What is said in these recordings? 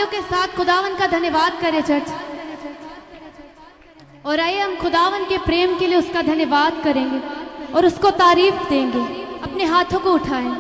तालियों के साथ खुदावन का धन्यवाद करें चर्च। और आइए हम खुदावन के प्रेम के लिए उसका धन्यवाद करेंगे और उसको तारीफ देंगे। अपने हाथों को उठाएं।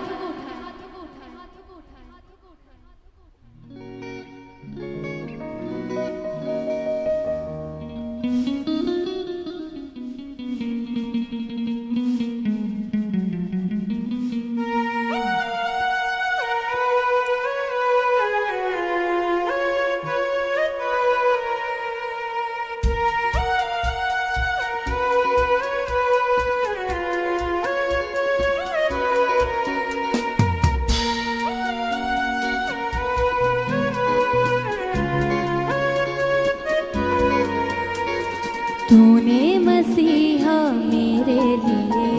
तूने मसीहा मेरे लिए,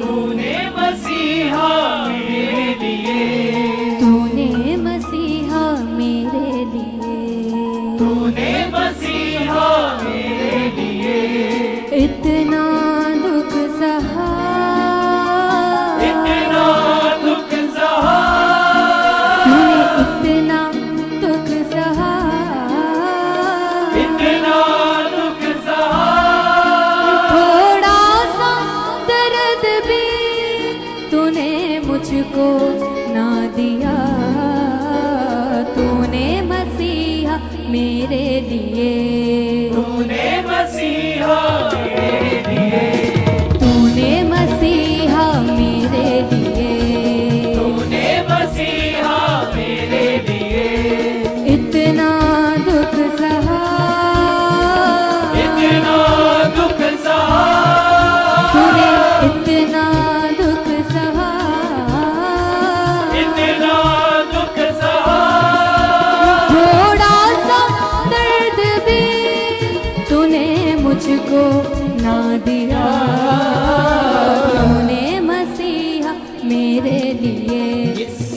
तूने मसीहा मेरे लिए, तूने मसीहा मेरे लिए, तूने मसीहा मेरे लिए, इतना दुख सहा, इतना दुख सहा, तूने इतना दुख सहा, इतना दुख सहा, थोड़ा सा दर्द भी तूने मुझको ना दिया। तूने मसीहा मेरे लिए, तूने मसीहा मेरे लिए, तूने मसीहा मेरे लिए, तूने मसीहा मेरे लिए, इतना दुख सहा, इतना दुख सहा, तूने इतना दुख सहा, इतना दुख सहा, थोड़ा सा दर्द भी तूने मुझको ना दिया। तूने मसीहा मेरे लिए,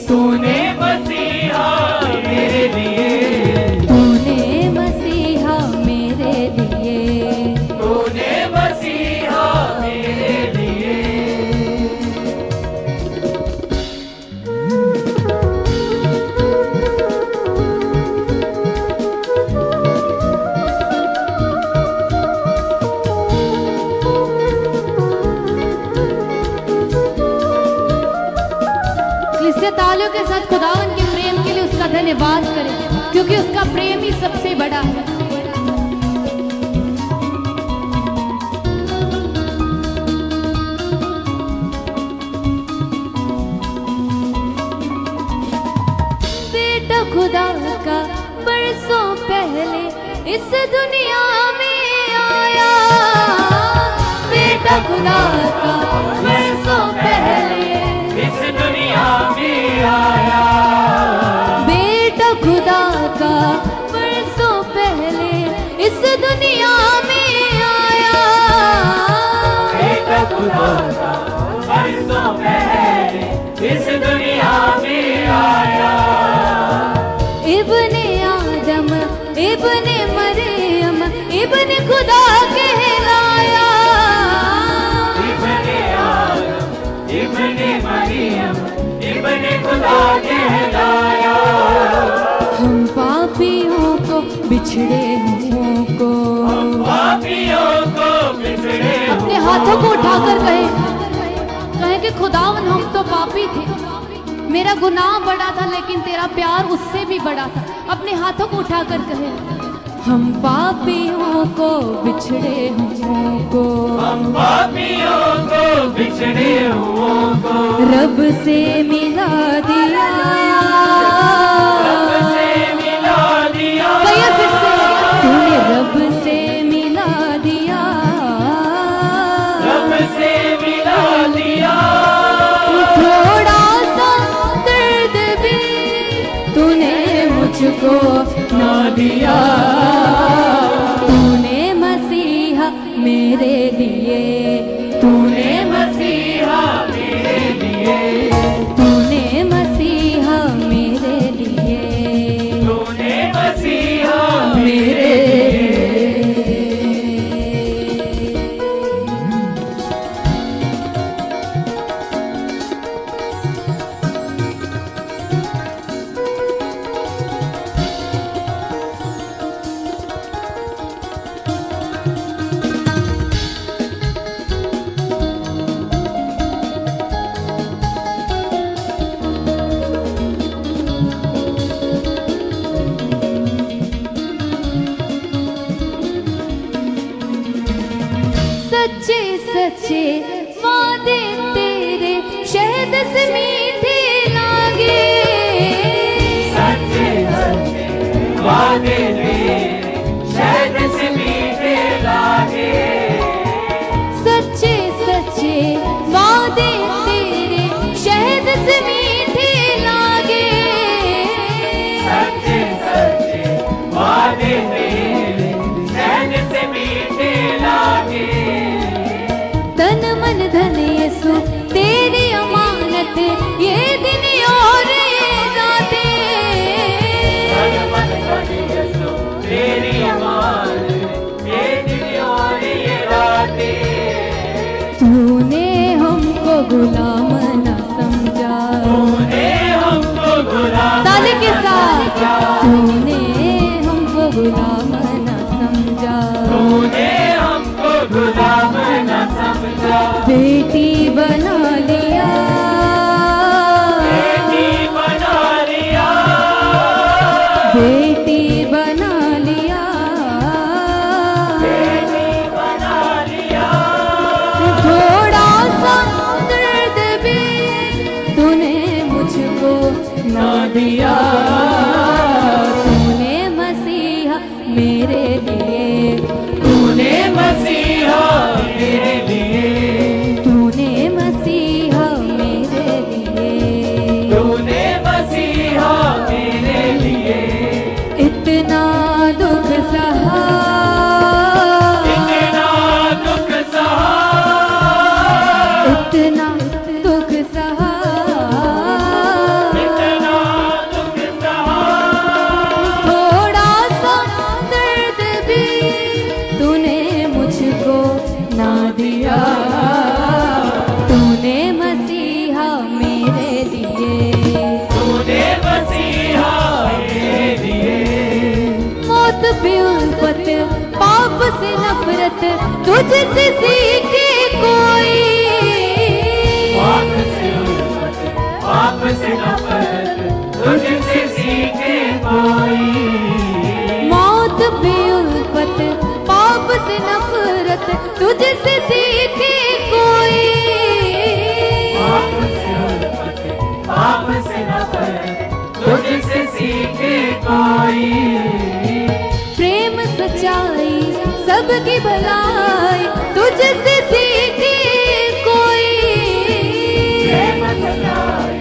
तूने मसीहा मेरे लिए, तूने मसीहा मेरे लिए, तूने मसीहा मेरे लिए, इससे तालियों के साथ खुदावन के प्रेम के लिए उसका धन्यवाद करें, क्योंकि उसका प्रेम ही सबसे बड़ा है। बेटा खुदा का बरसों पहले इस दुनिया में आया, बेटा खुदा का बरसों पहले, इस दुनिया में आया, बेटा खुदा का बरसों पहले इस दुनिया में आया। बेटा खुदा का बरसों पहले इस दुनिया में आया, इब्ने आदम इब्ने मरियम इब्ने खुदा कहलाया। इब्ने आदम, इब्ने मरियम, इब्ने खुदा कहलाया, हम पापियों को बिछड़े हुओं को, पापियों को बिछड़े अपने हाथों को उठाकर कहें कि खुदावन हम तो पापी थे, मेरा गुनाह बड़ा था लेकिन तेरा प्यार उससे भी बड़ा था। अपने हाथों को उठाकर कहें, हम पापियों को बिछड़े हुओं को, हम पापियों को बिछड़े हुओं को रब से मिला दिया, रब से मिला दिया, कहिए फिर से, तूने रब से मिला दिया, रब से मिला दिया, थोड़ा सा दर्द भी तूने मुझको ना दिया। तूने मसीहा मेरे लिए, तूने मसीहा मेरे लिए, तूने मसीहा मेरे लिए, तूने मसीहा मेरे सच्चे वादे तेरे शहद से मीठे लागे। सच्चे सच्चे वादे तेरे शहद से मीठे लागे। सच्चे सच्चे वादे तेरे शहद से मीठे लागे। सच्चे सच्चे वादे तेरे शहद से मीठे लागे। तन मन धन यीशु तेरी अमानत, ये दिन और ये रातें। तन मन धन यीशु तेरी अमानत, ये दिन और ये रातें। तूने हमको गुलाम न समझा, तूने हमको गुलाम ताली के साथ। तूने हमको गुलाम न समझा, तूने हमको गुलाम न समझा। बेटी बना लिया, बेटी बना लिया, बेटी बना लिया। बेटी बना लिया। थोड़ा सा दर्द भी तूने मुझको ना दिया। तूने मसीहा मेरे लिए, तूने मसीहा मेरे लिए, तूने मसीहा मेरे लिए। तूने मसीहा मेरे लिए। इतना दुख सहा, इतना दुख सहा, इतना दुख सहा। इतना दुख सहा। थोड़ा सा दर्द भी तूने मुझको ना दिया। तूने मसीहा मेरे लिए, तूने मसीहा मेरे लिए। मौत भी उल्फत पाप से नफरत तुझसे सीखे कोई। पाप से उल्फत, पाप से नफरत तुझसे सीखे कोई। मौत भी उल्फत पाप से नफरत तुझसे सीखे कोई। पाप से उल्फत, पाप से नफरत तुझसे सीखे कोई। प्रेम सच्चाई सबकी भलाई तुझसे सीखे कोई। प्रेम सच्चाई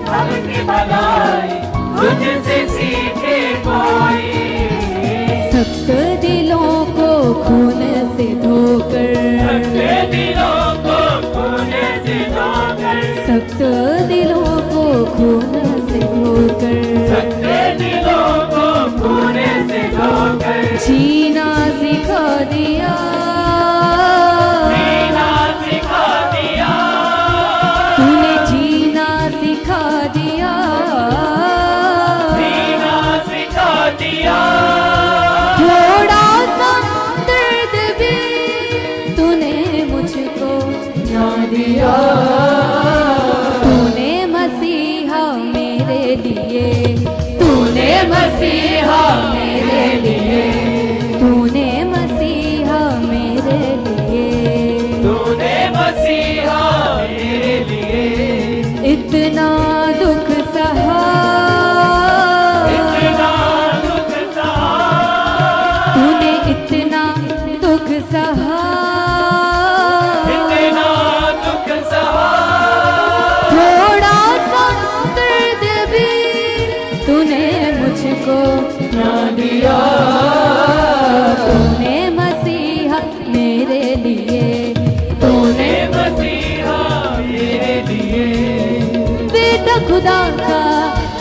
सबकी भलाई तुझसे सीखे कोई। सख्त दिलों को खून से धोकर, सच्चे दिलों को खून से धोकर, सख्त दिलों को खून से धोकर सच्चे दिलों को खून से धोकर जीना सिखा दिया। जीना सिखा दिया। तूने जीना सिखा दिया। जीना सिखा दिया। थोड़ा सा दर्द भी तूने मुझको ना दिया। तूने मसीहा मेरे लिए, तूने मसीहा मेरे लिए, तूने मसीहा मेरे लिए। तूने मसीहा मेरे लिए। इतना दुख सहा, इतना दुख सहा, तूने इतना दुख सहा। इतना दुख सहा। थोड़ा सा दर्द भी तूने मुझको ना दिया। तूने मसीहा मेरे लिए, तूने मसीहा मेरे लिए। बेटा खुदा का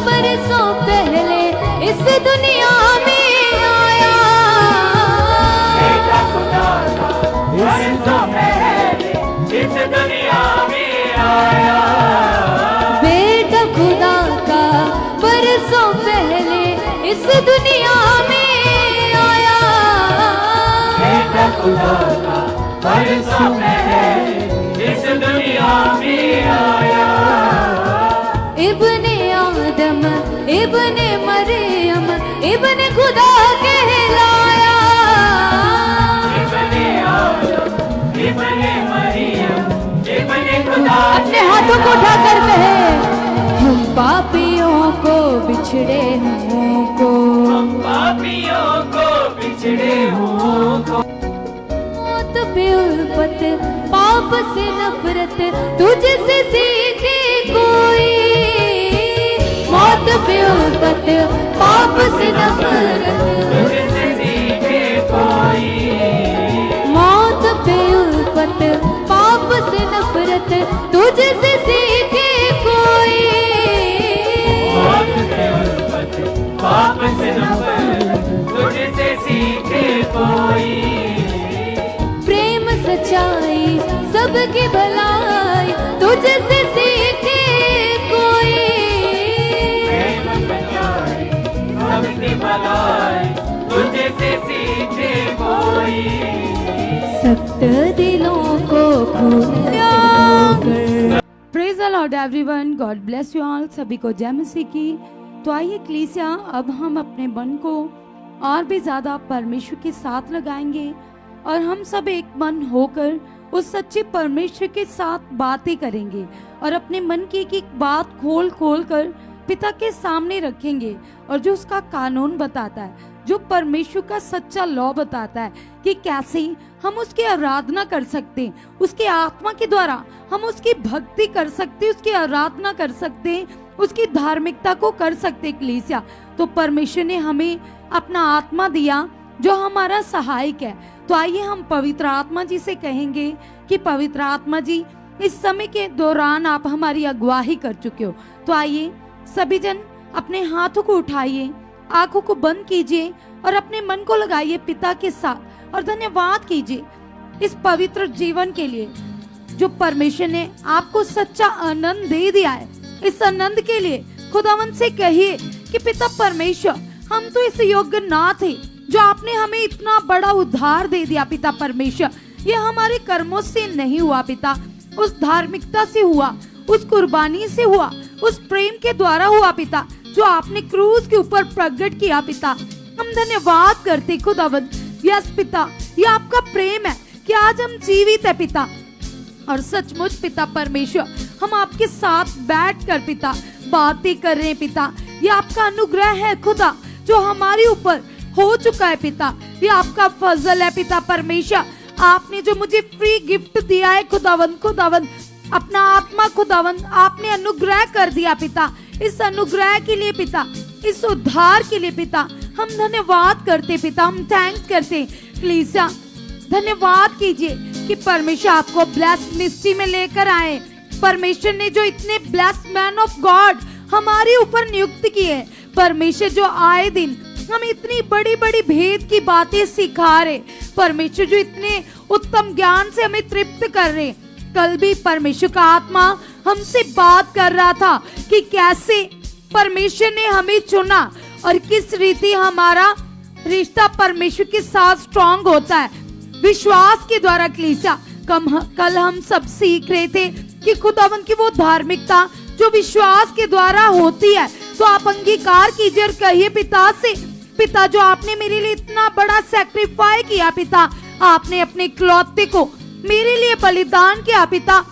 बरसों पहले इस दुनिया में आया। बेटा खुदा का बरसों पहले इस दुनिया में आया। बेटा खुदा का बरसों पहले इस दुनिया में आया। बेटा खुदा का बरसों पहले इस दुनिया में आया। इब्ने आदम इब्ने मरियम इब्ने खुदा कहलाया। इब्ने आदम इब्ने मरियम हाथों को उठाकर कहे, हम पापियों को बिछड़े हुओं को, हम पापियों को बिछड़े हुओं को, मौत पे उल्फत पाप से नफरत तुझसे सीखे कोई, मौत पे उल्फत पाप से नफरत तुझसे सीखे कोई, मौत पे उल्फत पाप से नफरत तुझसे सीखे कोई, मौत पे उल्फत पाप से नफरत तुझसे सीखे कोई, प्रेम सच्चाई सबकी भलाई तुझसे सीखे कोई, प्रेम सच्चाई सबकी भलाई तुझसे सीखे कोई, सख्त दिलों को खोकर। Praise the Lord everyone, God bless you all. सभी को जय मसीह की। तो आइए कलीसिया, अब हम अपने मन को और भी ज्यादा परमेश्वर के साथ लगाएंगे और हम सब एक मन होकर उस सच्चे परमेश्वर के साथ बातें करेंगे और अपने मन की एक बात खोल खोल कर पिता के सामने रखेंगे, और जो उसका कानून बताता है, जो परमेश्वर का सच्चा लॉ बताता है कि कैसे हम उसकी आराधना कर सकते हैं, उसके आत्मा के द्वारा हम उसकी भक्ति कर सकते, उसकी आराधना कर सकते, उसकी धार्मिकता को कर सकते कलीसिया। तो परमेश्वर ने हमें अपना आत्मा दिया जो हमारा सहायक है। तो आइए हम पवित्र आत्मा जी से कहेंगे कि पवित्र आत्मा जी, इस समय के दौरान आप हमारी अगुवाही कर चुके हो। तो आइए सभी जन अपने हाथों को उठाइए, आंखों को बंद कीजिए और अपने मन को लगाइए पिता के साथ और धन्यवाद कीजिए इस पवित्र जीवन के लिए जो परमेश्वर ने आपको सच्चा आनंद दे दिया है। इस आनंद के लिए खुदावन से कहिए कि पिता परमेश्वर, हम तो इस योग्य ना थे जो आपने हमें इतना बड़ा उद्धार दे दिया। पिता परमेश्वर, ये हमारे कर्मों से नहीं हुआ पिता, उस धार्मिकता से हुआ, उस कुर्बानी से हुआ, उस प्रेम के द्वारा हुआ पिता, जो आपने क्रूज के ऊपर प्रकट किया पिता। हम धन्यवाद करते खुदावन। यस पिता, ये आपका प्रेम है कि आज हम जीवित है पिता, और सचमुच पिता परमेश्वर, हम आपके साथ बैठ कर पिता बातें कर रहे हैं पिता। ये आपका अनुग्रह है खुदा जो हमारे ऊपर हो चुका है पिता। ये आपका फजल है पिता परमेश्वर। आपने जो मुझे फ्री गिफ्ट दिया है खुदावन, खुदावन अपना आत्मा खुदावन आपने अनुग्रह कर दिया पिता। इस अनुग्रह के लिए पिता, इस उद्धार के लिए पिता, हम धन्यवाद करते पिता, हम थैंक्स करते। कलीसिया धन्यवाद कीजिए कि परमेश्वर आपको ब्लेस्ड मिनिस्ट्री में लेकर आए। परमेश्वर ने जो इतने ब्लेस्ड मैन ऑफ गॉड हमारे ऊपर नियुक्त किए, परमेश्वर जो आए दिन हम इतनी बड़ी बड़ी भेद की बातें सिखा रहे, परमेश्वर जो इतने उत्तम ज्ञान से हमें तृप्त कर रहे। कल भी परमेश्वर का आत्मा हमसे बात कर रहा था कि कैसे परमेश्वर ने हमें चुना और किस रीति हमारा रिश्ता परमेश्वर के साथ स्ट्रॉन्ग होता है विश्वास के द्वारा। कलीसिया कल हम सब सीख रहे थे कि खुदावन की वो धार्मिकता जो विश्वास के द्वारा होती है। तो आप अंगीकार कीजिए और कहिए पिता से, पिता जो आपने मेरे लिए इतना बड़ा सैक्रिफाई किया पिता, आपने अपने इकलौते को मेरे लिए बलिदान किया पिता।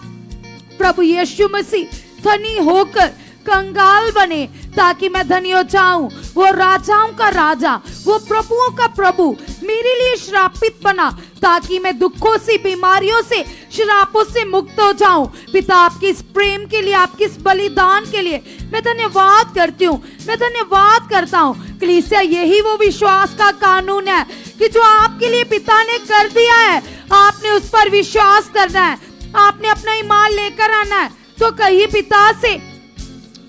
प्रभु यीशु मसीह धनी होकर कंगाल बने ताकि मैं धनी हो जाऊं। वो राजाओं का राजा, वो प्रभुओं का प्रभु मेरे लिए श्रापित बना ताकि मैं दुखों से, बीमारियों से, श्रापों से मुक्त हो जाऊं। पिता आपके इस प्रेम के लिए, आपके इस बलिदान के लिए मैं धन्यवाद करती हूँ, मैं धन्यवाद करता हूँ। कलीसिया यही वो विश्वास का कानून है कि जो आपके लिए पिता ने कर दिया है, आपने उस पर विश्वास करना है, आपने अपना ईमान लेकर आना है। तो कहिए पिता से,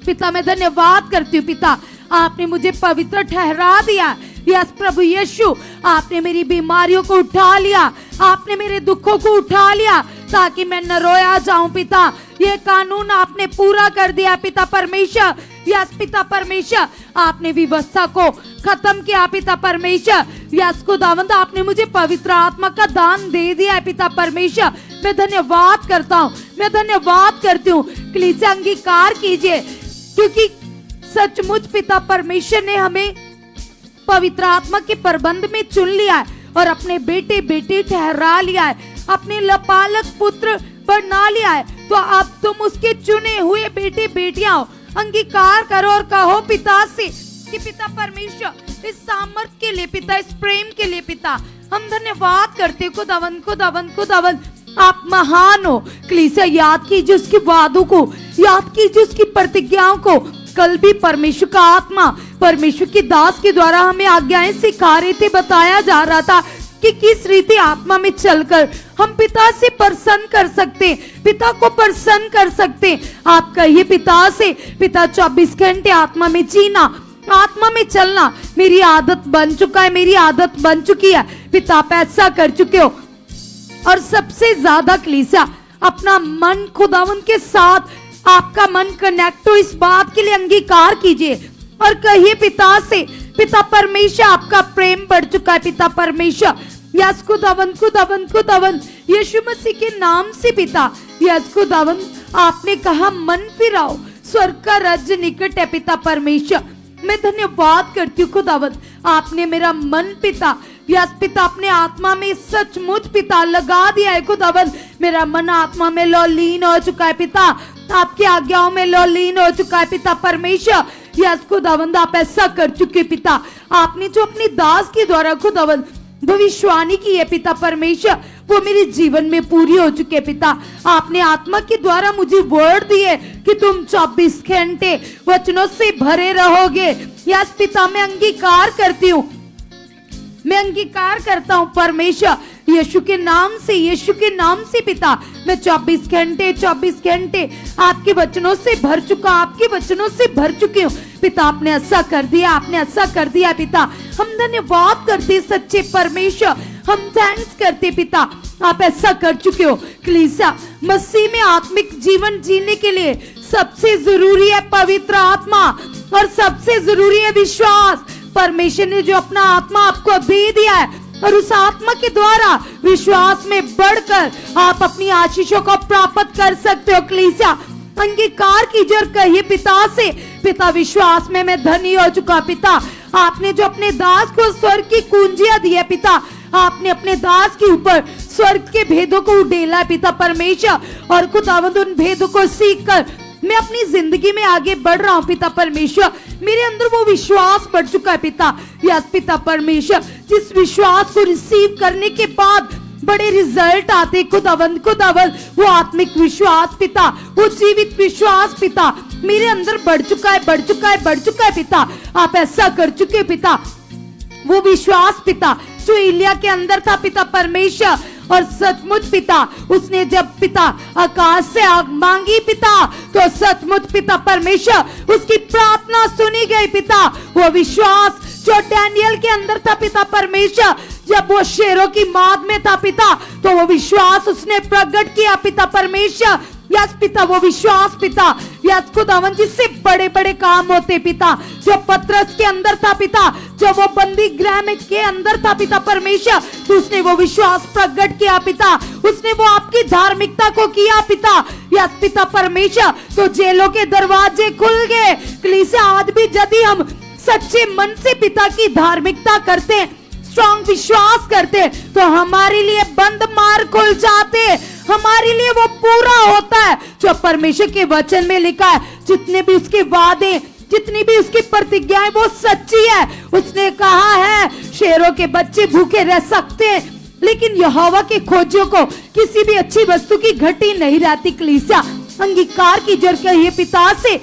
पिता मैं धन्यवाद करती हूँ पिता, आपने मुझे पवित्र ठहरा दिया। यस प्रभु यीशु, आपने मेरी बीमारियों को उठा लिया, आपने मेरे दुखों को उठा लिया ताकि मैं न रोया जाऊं पिता। ये कानून आपने पूरा कर दिया पिता परमेश्वर। यस पिता परमेश्वर, आपने व्यवस्था को खत्म किया पिता परमेश्वर। यस खुदावंद, आपने मुझे पवित्र आत्मा का दान दे दिया है पिता परमेश्वर। मैं धन्यवाद करता हूँ, मैं धन्यवाद करती हूँ। कलीसिया अंगीकार कीजिए, क्योंकि सचमुच पिता परमेश्वर ने हमें पवित्र आत्मा के प्रबंध में चुन लिया है और अपने बेटे बेटी ठहरा लिया है, अपने लपालक पुत्र बना लिया है। तो अब तुम उसके चुने हुए बेटे बेटियां हो। अंगीकार करो और कहो पिता से कि पिता परमेश्वर, इस सामर्थ के लिए पिता, इस प्रेम के लिए पिता हम धन्यवाद करते। खुदावन खुदावन खुदावन, आप महान हो। कलीसिया याद कीजिए उसके वादों को, याद कीजिए उसकी प्रतिज्ञाओं को। कल भी परमेश्वर का आत्मा परमेश्वर के दास के द्वारा हमें आज्ञाएं सिखा रहे थे, बताया जा रहा था कि किस रीति आत्मा में चलकर हम पिता से प्रसन्न कर सकते, पिता को प्रसन्न कर सकते। आप कहिए पिता से, पिता 24 घंटे आत्मा में जीना, आत्मा में चलना मेरी आदत बन चुका है, मेरी आदत बन चुकी है। पिता आप ऐसा कर चुके हो। और सबसे ज्यादा कलीसिया अपना मन खुदावन के साथ, आपका मन कनेक्ट हो, इस बात के लिए अंगीकार कीजिए और कहिए पिता से, पिता परमेश्वर आपका प्रेम बढ़ चुका है। पिता परमेश्वर, यस खुदावन खुदावन खुदावन, यीशु मसीह के नाम से पिता, यस खुदावन आपने कहा मन फिराओ, स्वर्ग का राज्य निकट है। पिता परमेश्वर मैं धन्यवाद करती हूँ खुदावन, आपने मेरा मन पिता, यस पिता अपने आत्मा में सचमुच पिता लगा दिया है। खुदावन मेरा मन आत्मा में लौलीन हो चुका है पिता, आपकी आज्ञाओं में लौलीन हो चुका है। पिता परमेश्वर, यस खुदावन आप ऐसा कर चुके पिता, आपने जो अपनी दास के द्वारा खुदावन भविष्यवाणी की है पिता परमेश्वर, वो मेरे जीवन में पूरी हो चुके पिता। आपने आत्मा के द्वारा मुझे वर्ड दिए कि तुम 24 घंटे वचनों से भरे रहोगे। यस पिता मैं अंगीकार करती हूँ, मैं अंगीकार करता हूँ परमेश्वर, यीशु के नाम से, यीशु के नाम से पिता मैं 24 घंटे आपके वचनों से भर चुका, आपके वचनों से भर चुकी हूँ पिता। आपने ऐसा कर दिया, आपने ऐसा कर दिया पिता। हम धन्यवाद करते सच्चे परमेश्वर, हम थैंक्स करते पिता, आप ऐसा कर चुके हो। कलीसिया मसीह में आत्मिक जीवन जीने के लिए सबसे जरूरी है पवित्र आत्मा और सबसे जरूरी है विश्वास। परमेश्वर ने जो अपना आत्मा आपको दे दिया है और उस आत्मा के द्वारा विश्वास में बढ़कर आप अपनी आशीषों को प्राप्त कर सकते हो। कलीसिया अंगीकार कीजिए और कहिए पिता से, पिता विश्वास में मैं धनी हो चुका पिता। आपने जो अपने दास को स्वर्ग की कुंजियां दी है पिता, आपने अपने दास के ऊपर स्वर्ग के भेदों को उड़ेला है पिता परमेश्वर, और खुदावंद उन भेदों को सीखकर मैं अपनी जिंदगी में आगे बढ़ रहा हूँ पिता परमेश्वर। मेरे अंदर वो विश्वास बढ़ चुका है पिता। यस पिता परमेश्वर, जिस विश्वास को रिसीव करने के बाद बड़े रिजल्ट आते खुदावंद वो आत्मिक विश्वास पिता, वो जीवित विश्वास पिता मेरे अंदर बढ़ चुका है, बढ़ चुका है, बढ़ चुका है पिता। आप ऐसा कर चुके पिता। वो विश्वास पिता जो इलिया के अंदर था पिता परमेश्वर, और सचमुच पिता उसने जब पिता आकाश से आग मांगी पिता, तो सचमुच पिता परमेश्वर उसकी प्रार्थना सुनी गई पिता। वो विश्वास जो डैनियल के अंदर था पिता परमेश्वर, जब वो शेरों की माद में था पिता, तो वो विश्वास उसने प्रकट किया पिता परमेश्वर। यस पिता वो विश्वास पिता, यस खुदावन जिससे बड़े बड़े काम होते पिता। जो पतरस के अंदर था पिता, जो वो बंदी गृह में के अंदर था पिता परमेश्वर, तो उसने वो विश्वास प्रकट किया पिता, उसने वो आपकी धार्मिकता को किया पिता। यस पिता परमेश्वर, तो जेलों के दरवाजे खुल गए। कलीसिया आज भी यदि हम सच्चे मन से पिता की धार्मिकता करते, स्ट्रॉन्ग विश्वास करते, तो हमारे लिए बंद मार्ग खुल जाते, हमारे लिए वो पूरा होता है जो परमेश्वर के वचन में लिखा है। जितने भी उसके वादे, जितनी भी उसकी प्रतिज्ञाएं वो सच्ची है। उसने कहा है शेरों के बच्चे भूखे रह सकते हैं, लेकिन यहोवा के खोजियों को किसी भी अच्छी वस्तु की घटी नहीं रहती। कलीसिया अंगीकार की जर कहिए पिता से,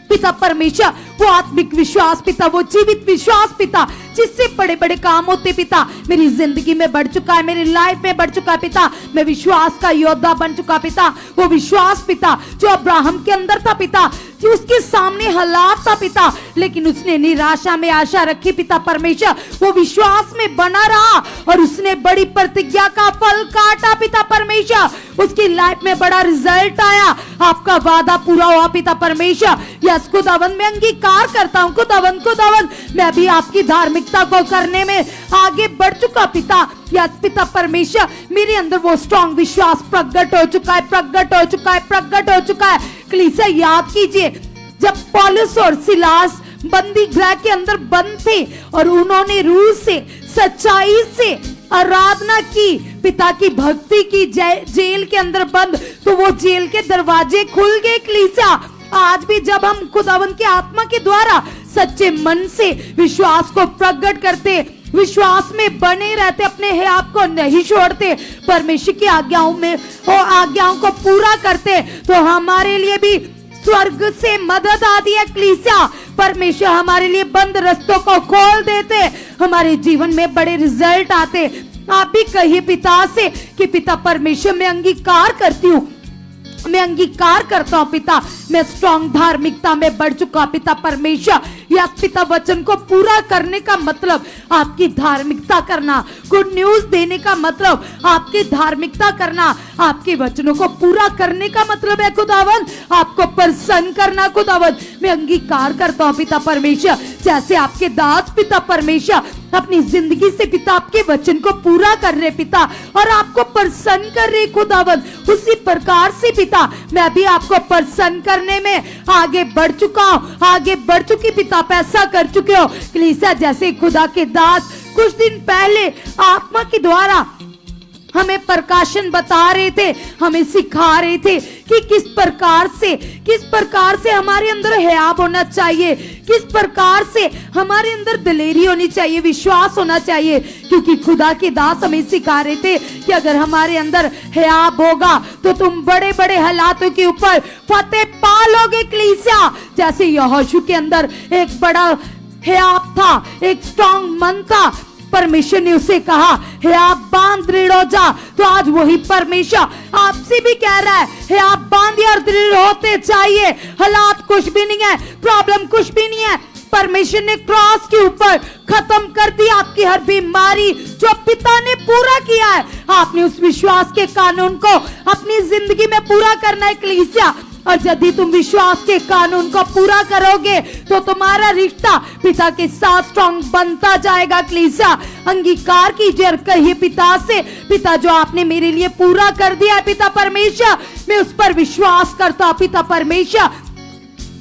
पिता परमेश्वर वो आत्मिक विश्वास पिता, वो जीवित विश्वास पिता, जिससे बड़े बड़े काम होते पिता मेरी जिंदगी में बढ़ चुका है, मेरी लाइफ में बढ़ चुका है पिता। मैं विश्वास का योद्धा बन चुका पिता। वो विश्वास पिता जो अब्राहम के अंदर था पिता, जो उसके सामने हालात था पिता, लेकिन उसने निराशा में आशा रखी पिता परमेश्वर, वो विश्वास में बना रहा और उसने बड़ी प्रतिज्ञा का फल काटा पिता परमेश्वर। उसकी लाइफ में बड़ा रिजल्ट आया, आपका वादा पूरा हुआ पिता परमेश्वर। यस खुदावन मैं अंगीकार करता हूँ खुदावन मैं भी आपकी धार्मिकता को करने में आगे बढ़ चुका पिता। यस पिता परमेश्वर मेरे अंदर वो स्ट्रॉन्ग विश्वास प्रकट हो चुका है, प्रकट हो चुका है, प्रकट हो चुका है। कलीसिया याद कीजिए जब पौलुस और सिलास बंदी गृह के अंदर बंद थे और उन्होंने रूह से, सच्चाई से आराधना की, पिता की भक्ति की, जेल के अंदर बंद, तो वो जेल के दरवाजे खुल गए कलीसिया। आज भी जब हम खुदावंद की आत्मा के द्वारा सच्चे मन से विश्वास को प्रकट करते, विश्वास में बने रहते, अपने आप को नहीं छोड़ते, परमेश्वर की आज्ञाओं में और आज्ञाओं को पूरा करते, तो हमारे लिए भी स्वर्ग से मदद आती है कलीसिया। परमेश्वर हमारे लिए बंद रास्तों को खोल देते, हमारे जीवन में बड़े रिजल्ट आते। आप भी कहिए पिता से कि पिता परमेश्वर, मैं अंगीकार करती हूँ, मैं अंगीकार करता हूँ पिता, मैं स्ट्रॉन्ग धार्मिकता में बढ़ चुका पिता परमेश्वर। यस पिता, वचन को पूरा करने का मतलब आपकी धार्मिकता करना, गुड न्यूज देने का मतलब आपकी धार्मिकता करना, आपके वचनों को पूरा करने का मतलब है खुदावन आपको प्रसन्न करना। खुदावन मैं अंगीकार करता हूँ पिता परमेश्वर, जैसे आपके दास पिता परमेश्वर अपनी जिंदगी से पिता आपके वचन को पूरा कर रहे पिता, और आपको प्रसन्न कर रहे खुदावन, उसी प्रकार से पिता मैं भी आपको प्रसन्न करने में आगे बढ़ चुका हूँ, आगे बढ़ चुकी पिता। आप ऐसा कर चुके हो कलीसिया, जैसे खुदा के दास कुछ दिन पहले आत्मा के द्वारा हमें प्रकाशन बता रहे थे, हमें सिखा रहे थे कि किस प्रकार से हमारे अंदर हयाब होना चाहिए, किस प्रकार से हमारे अंदर दिलेरी होनी चाहिए, विश्वास होना चाहिए। क्योंकि खुदा के दास हमें सिखा रहे थे कि अगर हमारे अंदर हयाब होगा तो तुम बड़े बड़े हालातों के ऊपर फतेह पा लोगे कलीसिया। जैसे यहोशू के अंदर एक बड़ा हयाब था, एक स्ट्रॉन्ग मन था, परमेश्वर ने उसे कहा हे आप बांध दृढ़ हो जा, तो आज वही परमेश्वर आपसे भी कह रहा है हे आप बांधिए और दृढ़ होते चाहिए। हालात कुछ भी नहीं है, प्रॉब्लम कुछ भी नहीं है, परमेश्वर ने क्रॉस के ऊपर खत्म कर दिया आपकी हर बीमारी, जो पिता ने पूरा किया है। आपने उस विश्वास के कानून को अपनी जिंदगी में पूरा करना है कलीसिया, और यदि तुम विश्वास के कानून को पूरा करोगे तो तुम्हारा रिश्ता पिता के साथ स्ट्रॉन्ग बनता जाएगा कलीसिया। अंगीकार कीजिए और कहिए पिता से, पिता जो आपने मेरे लिए पूरा कर दिया है पिता परमेश्वर, मैं उस पर विश्वास करता हूं पिता परमेश्वर।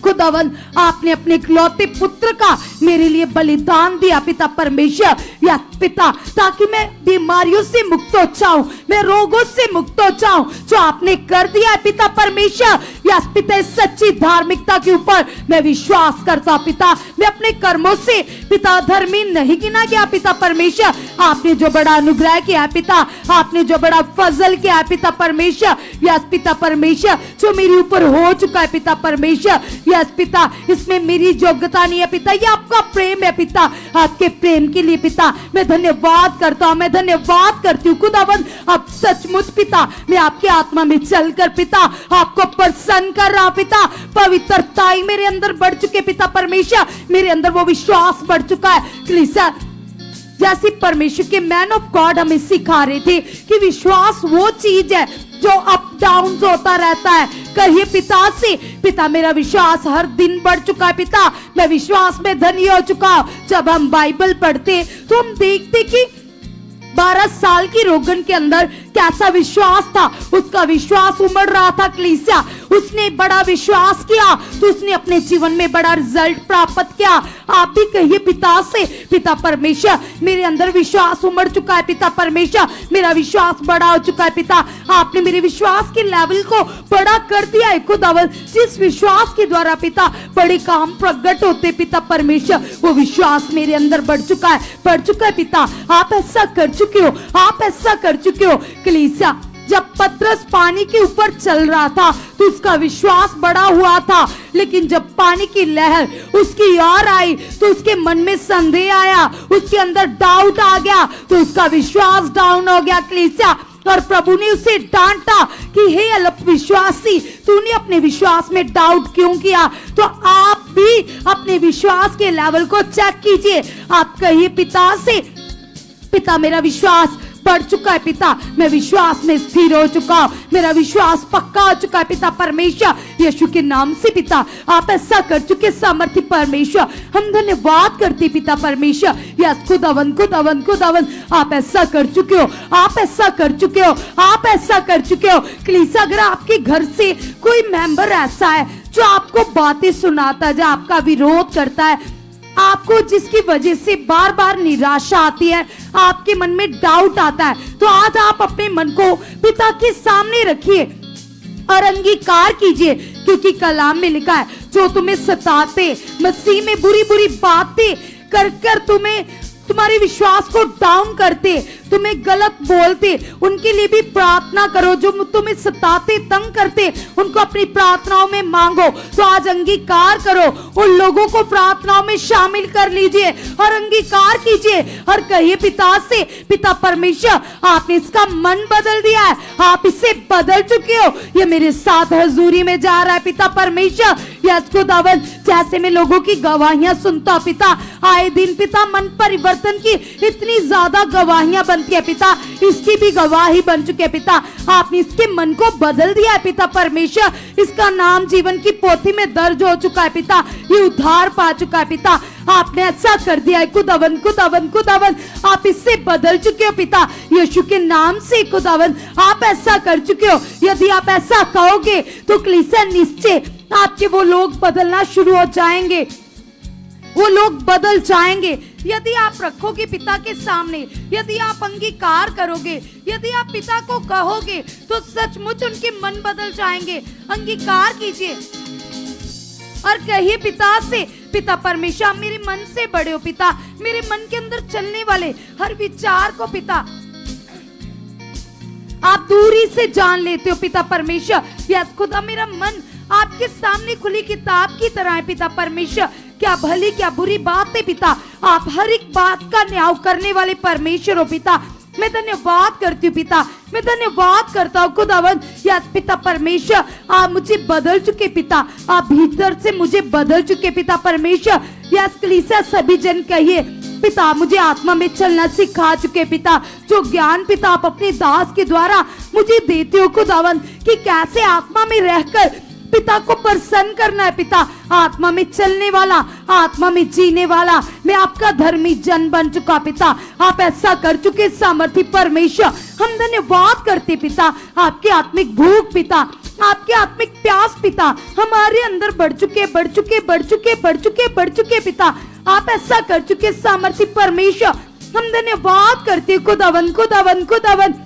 खुदावन आपने अपने इकलौते पुत्र का मेरे लिए बलिदान दिया पिता परमेश्वर, या पिता ताकि मैं बीमारियों से मुक्त हो जाऊं, मैं रोगों से मुक्त हो जाऊं, जो आपने कर दिया है पिता परमेश्वर। या पिता इस सच्ची धार्मिकता के ऊपर मैं विश्वास करता हूं पिता, मैं अपने कर्मों से पिता धर्मी नहीं गिना गया पिता परमेश्वर। आपने जो बड़ा अनुग्रह किया है पिता, आपने जो बड़ा फजल किया है पिता परमेश्वर, यस पिता परमेश्वर, जो मेरे ऊपर हो चुका है पिता परमेश्वर, यस पिता इसमें मेरी योग्यता नहीं है पिता, ये आपका प्रेम है पिता। आपके प्रेम के लिए पिता मैं धन्यवाद करता हूँ, मैं धन्यवाद करती हूँ खुदावन। अब सचमुच पिता मैं आपके आत्मा में चलकर पिता आपको प्रसन्न कर रहा पिता, पवित्रताई मेरे अंदर बढ़ चुके पिता परमेश्वर, मेरे अंदर वो विश्वास बढ़ चुका है कलीसिया। जैसे परमेश्वर के मैन ऑफ गॉड हमें सिखा रहे थे कि विश्वास वो चीज है जो अप डाउन होता रहता है। कहिए पिता से, पिता मेरा विश्वास हर दिन बढ़ चुका है पिता, मैं विश्वास में धनी हो चुका हूं। जब हम बाइबल पढ़ते तो हम देखते कि 12 साल की रोगन के अंदर कैसा विश्वास था, उसका विश्वास उमड़ रहा था कलीसिया। उसने बड़ा विश्वास किया तो उसने अपने जीवन में बड़ा रिजल्ट प्राप्त किया। आप भी कहिए पिता से, पिता परमेश्वर मेरे अंदर विश्वास उमड़ चुका है पिता परमेश्वर, मेरा विश्वास बड़ा हो चुका है पिता, आपने मेरे विश्वास के लेवल को बड़ा कर दिया है खुदावन। जिस विश्वास के द्वारा पिता बड़े काम प्रकट होते पिता परमेश्वर, वो विश्वास मेरे अंदर बढ़ चुका है पिता। आप ऐसा कर चुके हो, आप ऐसा कर चुके हो कलीसिया। जब पतरस पानी के ऊपर चल रहा था तो उसका विश्वास बड़ा हुआ था, लेकिन जब पानी की लहर उसकी ओर आई तो उसके मन में संदेह आया, उसके अंदर डाउट आ गया, तो उसका विश्वास डाउन हो गया कलीसिया। और प्रभु ने उसे डांटा कि हे अल्पविश्वासी, तूने अपने विश्वास में डाउट क्यों किया। तो आप भी अपने विश्वास के लेवल को चेक कीजिए। आप कहिए पिता से, पिता मेरा विश्वास बढ़ चुका है पिता, मैं विश्वास में स्थिर हो चुका हूं, मेरा विश्वास पक्का हो चुका है पिता परमेश्वर, यीशु के नाम से पिता आप ऐसा कर चुके सामर्थ्य परमेश्वर। हम धन्यवाद करते पिता परमेश्वर। यस खुदावन खुदावन खुदावन, आप ऐसा कर चुके हो, आप ऐसा कर चुके हो, आप ऐसा कर चुके हो कलीसिया। अगर आपके घर से कोई मेंबर ऐसा है जो आपको बातें सुनाता है, जो आपका विरोध करता है, आपको जिसकी वजह से बार बार निराशा आती है, आपके मन में डाउट आता है, तो आज आप अपने मन को पिता के सामने रखिए और अंगीकार कीजिए, क्योंकि कलाम में लिखा है जो तुम्हें सताते, मसीह में बुरी बुरी बातें कर कर तुम्हारे विश्वास को डाउन करते, तुम्हें गलत बोलते, उनके लिए भी प्रार्थना करो। जो तुम्हें सताते, तंग करते, उनको अपनी प्रार्थनाओं में मांगो। तो आज अंगीकार करो, उन लोगों को प्रार्थनाओं में शामिल कर लीजिए और अंगीकार कीजिए और कहिए पिता से, पिता परमेश्वर आपने इसका मन बदल दिया है, आप इससे बदल चुके हो, ये मेरे साथ हजूरी में जा रहा है पिता परमेश्वर। यस खुदावन, जैसे मैं लोगों की गवाहियां सुनता हूं पिता, आए दिन पिता मन परिवर्तन की इतनी ज्यादा गवाहियां बनती है पिता, इसकी भी गवाही बन चुके हैं पिता, आपने इसके मन को बदल दिया है पिता परमेश्वर, इसका नाम जीवन की पोथी में दर्ज हो चुका है पिता, ये उद्धार पा चुका है पिता, आपने ऐसा कर दिया है खुदावन, खुदावन, खुदावन, आप इससे बदल चुके हो पिता, यीशु के नाम से खुदावन आप ऐसा कर चुके हो। यदि आप ऐसा कहोगे तो कलीसिया निश्चय आपके वो लोग बदलना शुरू हो जाएंगे, वो लोग बदल जाएंगे। यदि आप रखोगे पिता के सामने, यदि आप अंगीकार करोगे, यदि आप पिता को कहोगे तो सचमुच उनके मन बदल जाएंगे। अंगीकार कीजिए और कहिए पिता से, पिता परमेश्वर मेरे मन से बड़े हो पिता, मेरे मन के अंदर चलने वाले हर विचार को पिता आप दूरी से जान लेते हो पिता परमेश्वर। यस खुदा, मेरा मन आपके सामने खुली किताब की तरह है पिता परमेश्वर, क्या भली क्या बुरी बात है पिता, आप हर एक बात का न्याय करने वाले परमेश्वर हो पिता। मैं धन्यवाद करती हूँ पिता, मैं धन्यवाद करता हूँ खुदावन। यस पिता परमेश्वर, आप मुझे बदल चुके पिता, आप भीतर से मुझे बदल चुके पिता परमेश्वर। यस कलीसिया सभी जन कहिए पिता मुझे आत्मा में चलना सिखा चुके पिता, जो ज्ञान पिता आप अपने दास के द्वारा मुझे देते हो खुदावन, कि कैसे आत्मा में रहकर पिता को प्रसन्न करना है पिता, आत्मा में चलने वाला, आत्मा में जीने वाला मैं आपका धर्मी जन बन चुका पिता, आप ऐसा कर चुके सामर्थी परमेश्वर। हम धन्यवाद करते पिता, आपकी आत्मिक भूख पिता, आपके आत्मिक प्यास पिता हमारे अंदर बढ़ चुके, बढ़ चुके, बढ़ चुके, बढ़ चुके, बढ़ चुके पिता, आप ऐसा कर चुके सामर्थी परमेश्वर। हम धन्यवाद करते खुदावन, खुदावन, खुदावन।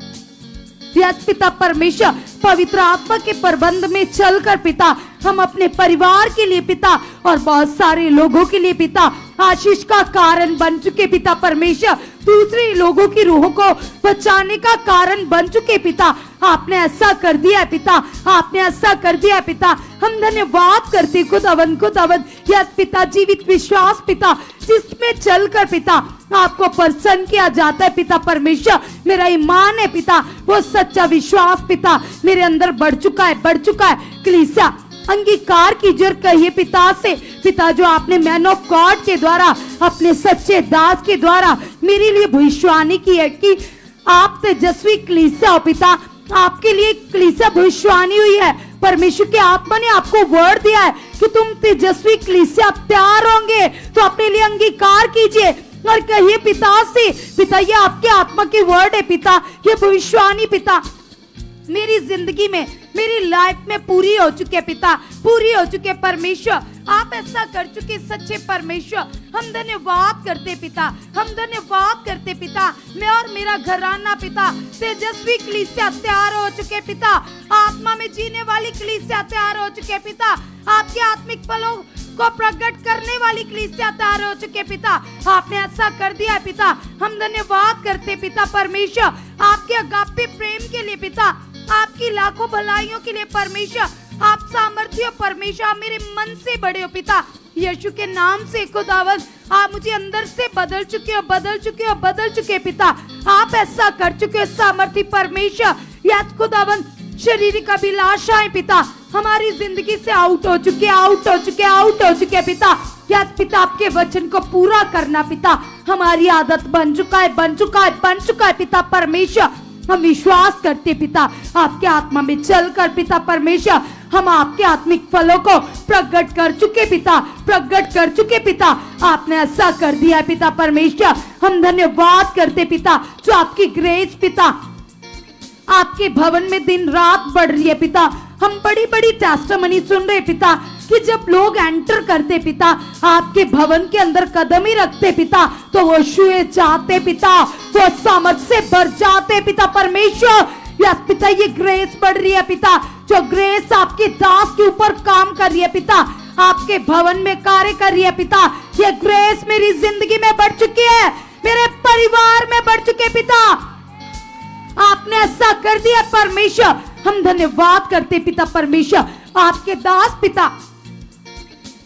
यस पिता परमेश्वर, पवित्र आत्मा के प्रबंध में चलकर पिता हम अपने परिवार के लिए पिता और बहुत सारे लोगों के लिए पिता आशीष का कारण बन चुके पिता परमेश्वर, दूसरे लोगों की रूहों को बचाने का कारण बन चुके पिता, आपने ऐसा कर दिया है पिता, आपने ऐसा कर दिया है पिता। हम धन्यवाद करते खुदावन, खुदावन। यस पिता, जीवित विश्वास पिता जिसमें चलकर पिता आपको प्रसन्न किया जाता है पिता परमेश्वर, मेरा ईमान है पिता, वो सच्चा विश्वास पिता मेरे अंदर बढ़ चुका है, बढ़ चुका है। कलीसिया अंगीकार कीजिए और कहिए पिता से, पिता जो आपने मैन ऑफ गॉड के द्वारा, अपने सच्चे दास के द्वारा मेरे लिए भविष्यवाणी की है कि आप तेजस्वी कलीसिया हो पिता, आपके लिए कलीसिया भविष्यवाणी हुई है, परमेश्वर के आत्मा ने आपको वर्ड दिया है कि तुम तेजस्वी कलीसिया तैयार होंगे, तो अपने लिए अंगीकार कीजिए और कहिए पिता से, पिता ये आपके आत्मा की वर्ड है पिता, ये भविष्यवाणी पिता मेरी जिंदगी में, मेरी लाइफ में पूरी हो चुके पिता, पूरी हो चुके परमेश्वर, आप ऐसा कर चुके सच्चे परमेश्वर। हम धन्यवाद करते पिता, हम धन्यवाद करते पिता, मैं और मेरा घराना पिता तेजस्वी कलीसिया तैयार हो चुके पिता, आत्मा में जीने वाली कलीसिया तैयार हो चुके पिता, आपके आत्मिक फलों को प्रकट करने वाली कलीसिया तैयार हो चुके पिता, आपने ऐसा कर दिया पिता। हम धन्यवाद करते पिता परमेश्वर, आपके अगापे प्रेम के लिए पिता, आपकी लाखों भलाइयों के लिए परमेश्वर, आप सामर्थ्य परमेश्वर, आप मेरे मन से बड़े हो पिता, यीशु के नाम से खुदावन आप मुझे अंदर से बदल चुके हो, बदल चुके हो, बदल चुके पिता, आप ऐसा कर चुके हो सामर्थ्य परमेश्वर। यस खुदावन, शारीरिक अभिलाषाएं पिता हमारी जिंदगी से आउट हो चुके, आउट हो चुके, आउट हो चुके पिता। यस पिता, आपके वचन को पूरा करना पिता हमारी आदत बन चुका है, बन चुका है, बन चुका है पिता परमेश्वर। हम विश्वास करते पिता, आपके आत्मा में चलकर पिता परमेश्वर हम आपके आत्मिक फलों को प्रकट कर चुके पिता, प्रकट कर चुके पिता, आपने ऐसा कर दिया है पिता परमेश्वर। हम धन्यवाद करते पिता, जो आपकी ग्रेस पिता आपके भवन में दिन रात बढ़ रही है पिता, हम बड़ी बड़ी टेस्टिमनी सुन रहे पिता कि जब लोग एंटर करते पिता, आपके भवन के अंदर कदम ही रखते पिता, तो वो छुए जाते पिता, वो सामर्थ से भर जाते पिता परमेश्वर। यस पिता, ये ग्रेस बढ़ रही है पिता, जो ग्रेस आपके दास के ऊपर काम कर रही है पिता, आपके भवन में कार्य कर रही है पिता, ये ग्रेस मेरी जिंदगी में बढ़ चुकी है, मेरे परिवार में बढ़ चुके पिता। आपने ऐसा कर दिया परमेश्वर, हम धन्यवाद करते पिता परमेश्वर। आपके दास पिता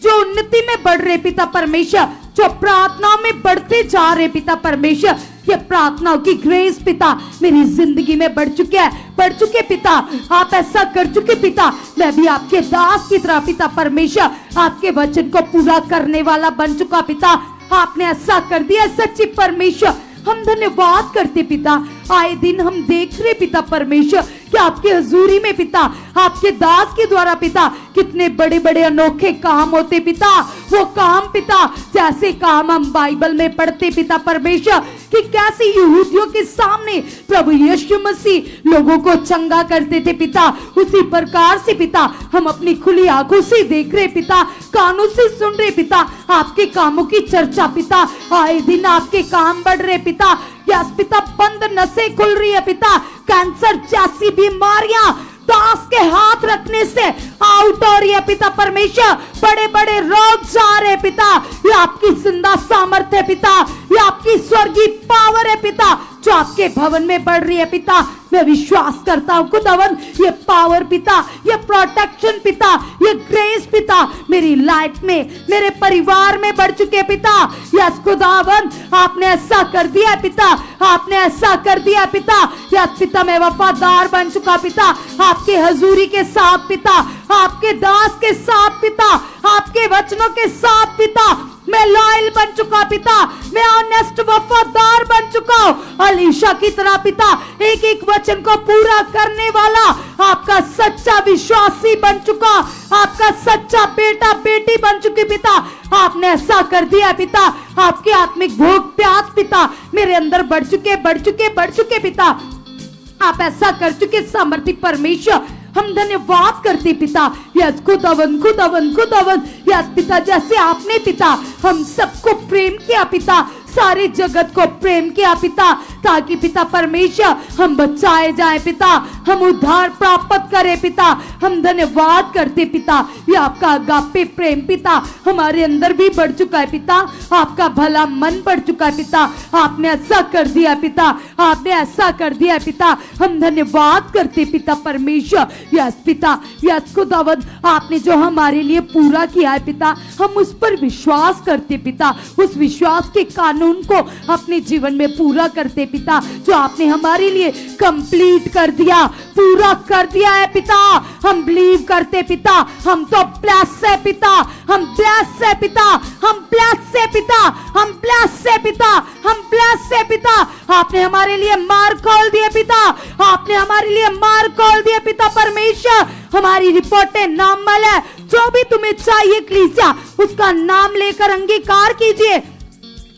जो उन्नति में बढ़ रहे पिता परमेश्वर, जो प्रार्थनाओं में बढ़ते जा रहे पिता परमेश्वर, ये प्रार्थनाओं की ग्रेस पिता मेरी जिंदगी में बढ़ चुके पिता। आप ऐसा कर चुके पिता, मैं भी आपके दास की तरह पिता परमेश्वर आपके वचन को पूरा करने वाला बन चुका पिता। आपने ऐसा कर दिया सच्ची परमेश्वर, हम धन्यवाद करते पिता। आए दिन हम देख रहे पिता परमेश्वर कि आपके हजूरी में पिता, आपके दास के द्वारा पिता, कितने बड़े बड़े अनोखे काम होते पिता। वो काम पिता, जैसे काम हम बाइबल में पढ़ते पिता परमेश्वर, कि कैसे यहूदियों के सामने प्रभु यीशु मसीह लोगों को चंगा करते थे पिता, उसी प्रकार से पिता हम अपनी खुली आंखों से देख रहे पिता, कानों से सुन रहे पिता, आपके कामों की चर्चा पिता। आए दिन आपके काम बढ़ रहे पिता। यस पिता, बंद नसें खुल रही है पिता, कैंसर जैसी बीमारियां दास के हाथ रखने से आउट हो रही है पिता परमेश्वर। बड़े बड़े रोग जा रहे पिता, ये आपकी जिंदा सामर्थ्य है पिता, ये आपकी स्वर्गीय पावर है पिता, जो आपके भवन में बढ़ रही है पिता। मैं विश्वास करता हूँ खुदावन, ये पावर पिता, ये प्रोटेक्शन पिता, ये ग्रेस पिता मेरी लाइफ में, मेरे परिवार में बढ़ चुके पिता। यस खुदावन, आपने ऐसा कर दिया पिता, आपने ऐसा कर दिया पिता। यस पिता, मैं वफादार बन चुका पिता, आपके हजूरी के साथ पिता, आपके दास के साथ पिता, आपके वचनों के साथ पिता मैं लॉयल बन चुका पिता, मैं ऑनेस्ट वफादार बन चुका हूँ। अलीशा की तरह पिता, एक एक वचन को पूरा करने वाला आपका सच्चा विश्वासी बन चुका, आपका सच्चा बेटा बेटी बन चुके पिता। आपने ऐसा कर दिया पिता, आपके आत्मिक भूख प्यास पिता मेरे अंदर बढ़ चुके पिता। आप ऐसा कर चुके सामर्थी परमेश्वर, हम धन्यवाद करते पिता। यस खुदावन, यस पिता, जैसे आपने पिता हम सबको प्रेम किया पिता, सारे जगत को प्रेम किया पिता, ताकि पिता परमेश्वर हम बचाए जाए पिता, हम उद्धार प्राप्त करें पिता। हम धन्यवाद करते पिता, ये आपका अगापे प्रेम पिता हमारे अंदर भी बढ़ चुका है पिता, आपका भला मन बढ़ चुका है पिता। आपने ऐसा कर दिया पिता, आपने ऐसा कर दिया पिता, हम धन्यवाद करते पिता परमेश्वर। यस पिता, यस खुदावंद, आपने जो हमारे लिए पूरा किया है पिता, हम उस पर विश्वास करते पिता, उस विश्वास के कानून को अपने जीवन में पूरा करते पिता, जो आपने हमारे लिए कंप्लीट कर दिया, पूरा कर दिया है पिता। हम बिलीव करते पिता, हम तो ब्लेस है पिता, हम ब्लेस है पिता, हम ब्लेस है पिता, हम ब्लेस है पिता, हम ब्लेस है पिता। आपने हमारे लिए मार्ग खोल दिए पिता, आपने हमारे लिए मार्ग खोल दिए पिता परमेश्वर। हमारी रिपोर्टें नामल है, जो भी तुम्हें चाहिए कलीसिया उसका नाम लेकर अंगीकार कीजिए।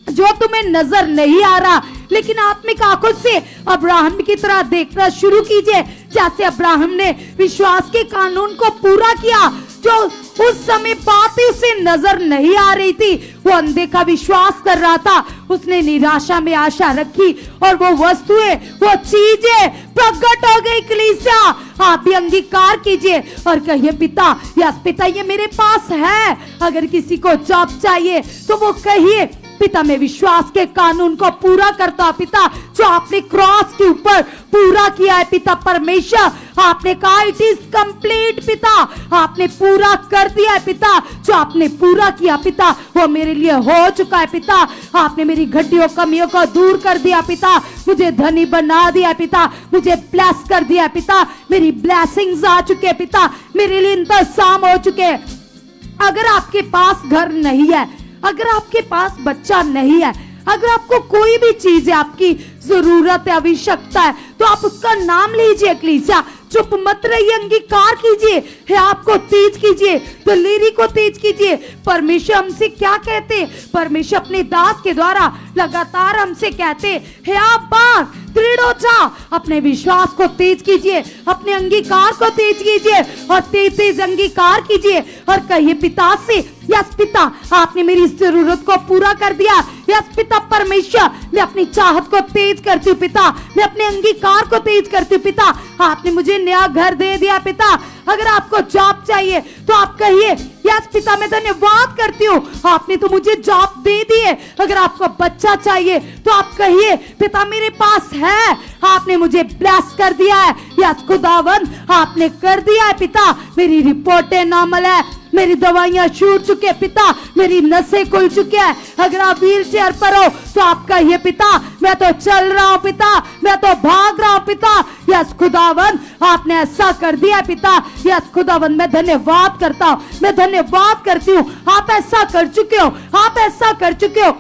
जो तुम्हें नजर नहीं आ रहा, लेकिन आत्मिक आंखों से अब्राहम की तरह देखना शुरू कीजिए, जैसे अब्राहम ने विश्वास के कानून को पूरा किया। जो उस समय बातें उसे नजर नहीं आ रही थी, वो अनदेखा विश्वास कर रहा था, उसने निराशा में आशा रखी और वो वस्तुएं, वो चीजें प्रकट हो गई। कलीसिया, आप भी अंगीकार कीजिए और कहिए पिता, यस पिता, ये मेरे पास है। अगर किसी को जॉब चाहिए तो वो कहिए पिता, मैं विश्वास के कानून को पूरा करता हूं पिता, जो आपने क्रॉस के ऊपर पूरा किया है पिता परमेश्वर। आपने कहा इट इज कंप्लीट पिता, आपने पूरा कर दिया है पिता, जो आपने पूरा किया पिता वो मेरे लिए हो चुका है पिता। आपने मेरी घटियों कमियों को दूर कर दिया पिता, मुझे धनी बना दिया पिता, मुझे ब्लेस कर दिया पिता, मेरी ब्लेसिंग्स आ चुके पिता, मेरे लिए इंतजाम हो चुके। अगर आपके पास घर नहीं है, अगर आपके पास बच्चा नहीं है, अगर आपको कोई भी चीज है, आपकी जरूरत है, आवश्यकता है, तो आप उसका नाम लीजिए कलीसिया, चुप मत रहिए, अंगीकार कीजिए, है आपको तेज कीजिए, तो लीरी को तेज कीजिए। परमेश्वर हमसे क्या कहते हैं? परमेश्वर अपने दास के द्वारा लगातार हमसे कहते हे अब्बा दृढ़ हो जा, अपने विश्वास को तेज कीजिए, अपने अंगीकार को तेज कीजिए और तेज तेज अंगीकार कीजिए और कहिए पिता से, यस पिता आपने मेरी जरूरत को पूरा कर दिया, यस पिता परमेश्वर मैं अपनी चाहत को तेज करती हूँ पिता, मैं अपने अंगीकार को तेज करती हूँ पिता, आपने मुझे नया घर दे दिया पिता, अगर आपको जॉब चाहिए तो आप कहिए यस पिता मैं धन्यवाद करती हूँ आपने तो मुझे जॉब दे दी है, अगर आपको बच्चा चाहिए तो आप कहिए पिता मेरे पास है, आपने मुझे ब्लेस कर दिया है, यस खुदावन आपने कर दिया है पिता, मेरी रिपोर्टें नॉर्मल है, मेरी दवाइयां छूट चुके हैं पिता, मेरी नसें खुल चुकी है, अगर आप व्हील चेयर पर हो तो आप कहिए पिता मैं तो चल रहा हूँ पिता, मैं तो भाग रहा हूँ पिता, यस खुदावन आपने ऐसा कर दिया है पिता, यस खुदावन मैं धन्यवाद करता हूँ, मैं धन्यवाद करती हूँ, आप ऐसा कर चुके हो, आप ऐसा कर चुके हो।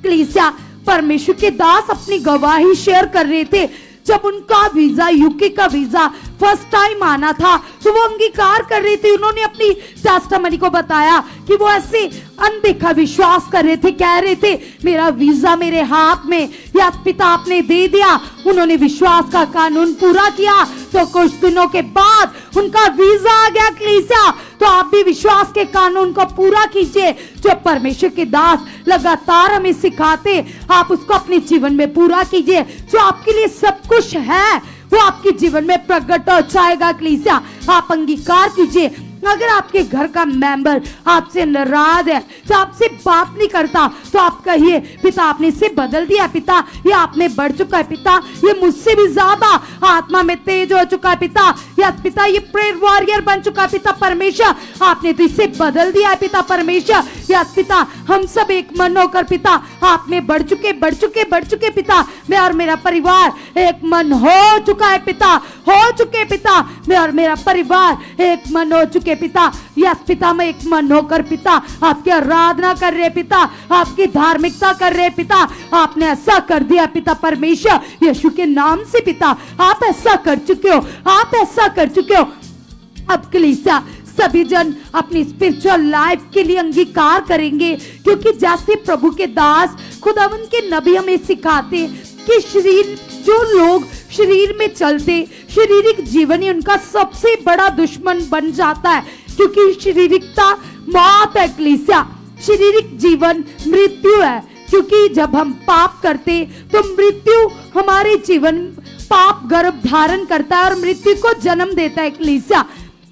कलीसिया परमेश्वर के दास अपनी गवाही शेयर कर रहे थे, जब उनका वीजा यूके का वीजा फर्स्ट टाइम आना था तो वो अंगीकार कर रही थी, उन्होंने अपनी टेस्टामनी को बताया कि वो ऐसे अनदेखा विश्वास कर रहे थे, कह रहे थे मेरा वीजा मेरे हाथ में, या पिता आपने दे दिया, उन्होंने विश्वास का कानून पूरा किया तो कुछ दिनों के बाद उनका वीजा आ गया। कलीसिया तो आप भी विश्वास के कानून को पूरा कीजिए, जो परमेश्वर के दास लगातार हमें सिखाते आप उसको अपने जीवन में पूरा कीजिए, जो आपके लिए सब कुछ है वो आपके जीवन में प्रकट हो जाएगा। कलीसिया आप अंगीकार कीजिए, अगर आपके घर का मेंबर आपसे नाराज है तो आपसे बात नहीं करता तो आप कहिए पिता आपने इसे बदल दिया पिता, ये आपने बढ़ चुका है पिता, ये मुझसे भी ज्यादा आत्मा में तेज हो चुका है पिता, या पिता ये प्रेयर वॉरियर बन चुका है पिता परमेश्वर, आपने तो इसे बदल दिया है पिता परमेश्वर, या पिता हम सब एक मन होकर पिता आप में बढ़ चुके पिता, मैं और मेरा परिवार एक मन हो चुका है पिता, हो चुके पिता, मैं और मेरा परिवार एक मन हो चुके पिता, यस पिता मैं एक मन होकर पिता आपकी आराधना कर रहे पिता, आपकी धार्मिकता कर रहे पिता, आपने ऐसा कर दिया पिता परमेश्वर यीशु के नाम से पिता, आप ऐसा कर चुके हो, आप ऐसा कर चुके हो। अब कलीसिया सभी जन अपनी स्पिरिचुअल लाइफ के लिए अंगीकार करेंगे, क्योंकि जैसे प्रभु के दास खुदावन के नबी हमें सिखाते कि शरीर जो लोग शरीर में चलते, शारीरिक जीवन ही उनका सबसे बड़ा दुश्मन बन जाता है, क्योंकि शारीरिकता मौत है। कलीसिया शारीरिक जीवन मृत्यु है, क्योंकि जब हम पाप करते तो मृत्यु हमारे जीवन पाप गर्भ धारण करता है और मृत्यु को जन्म देता है। कलीसिया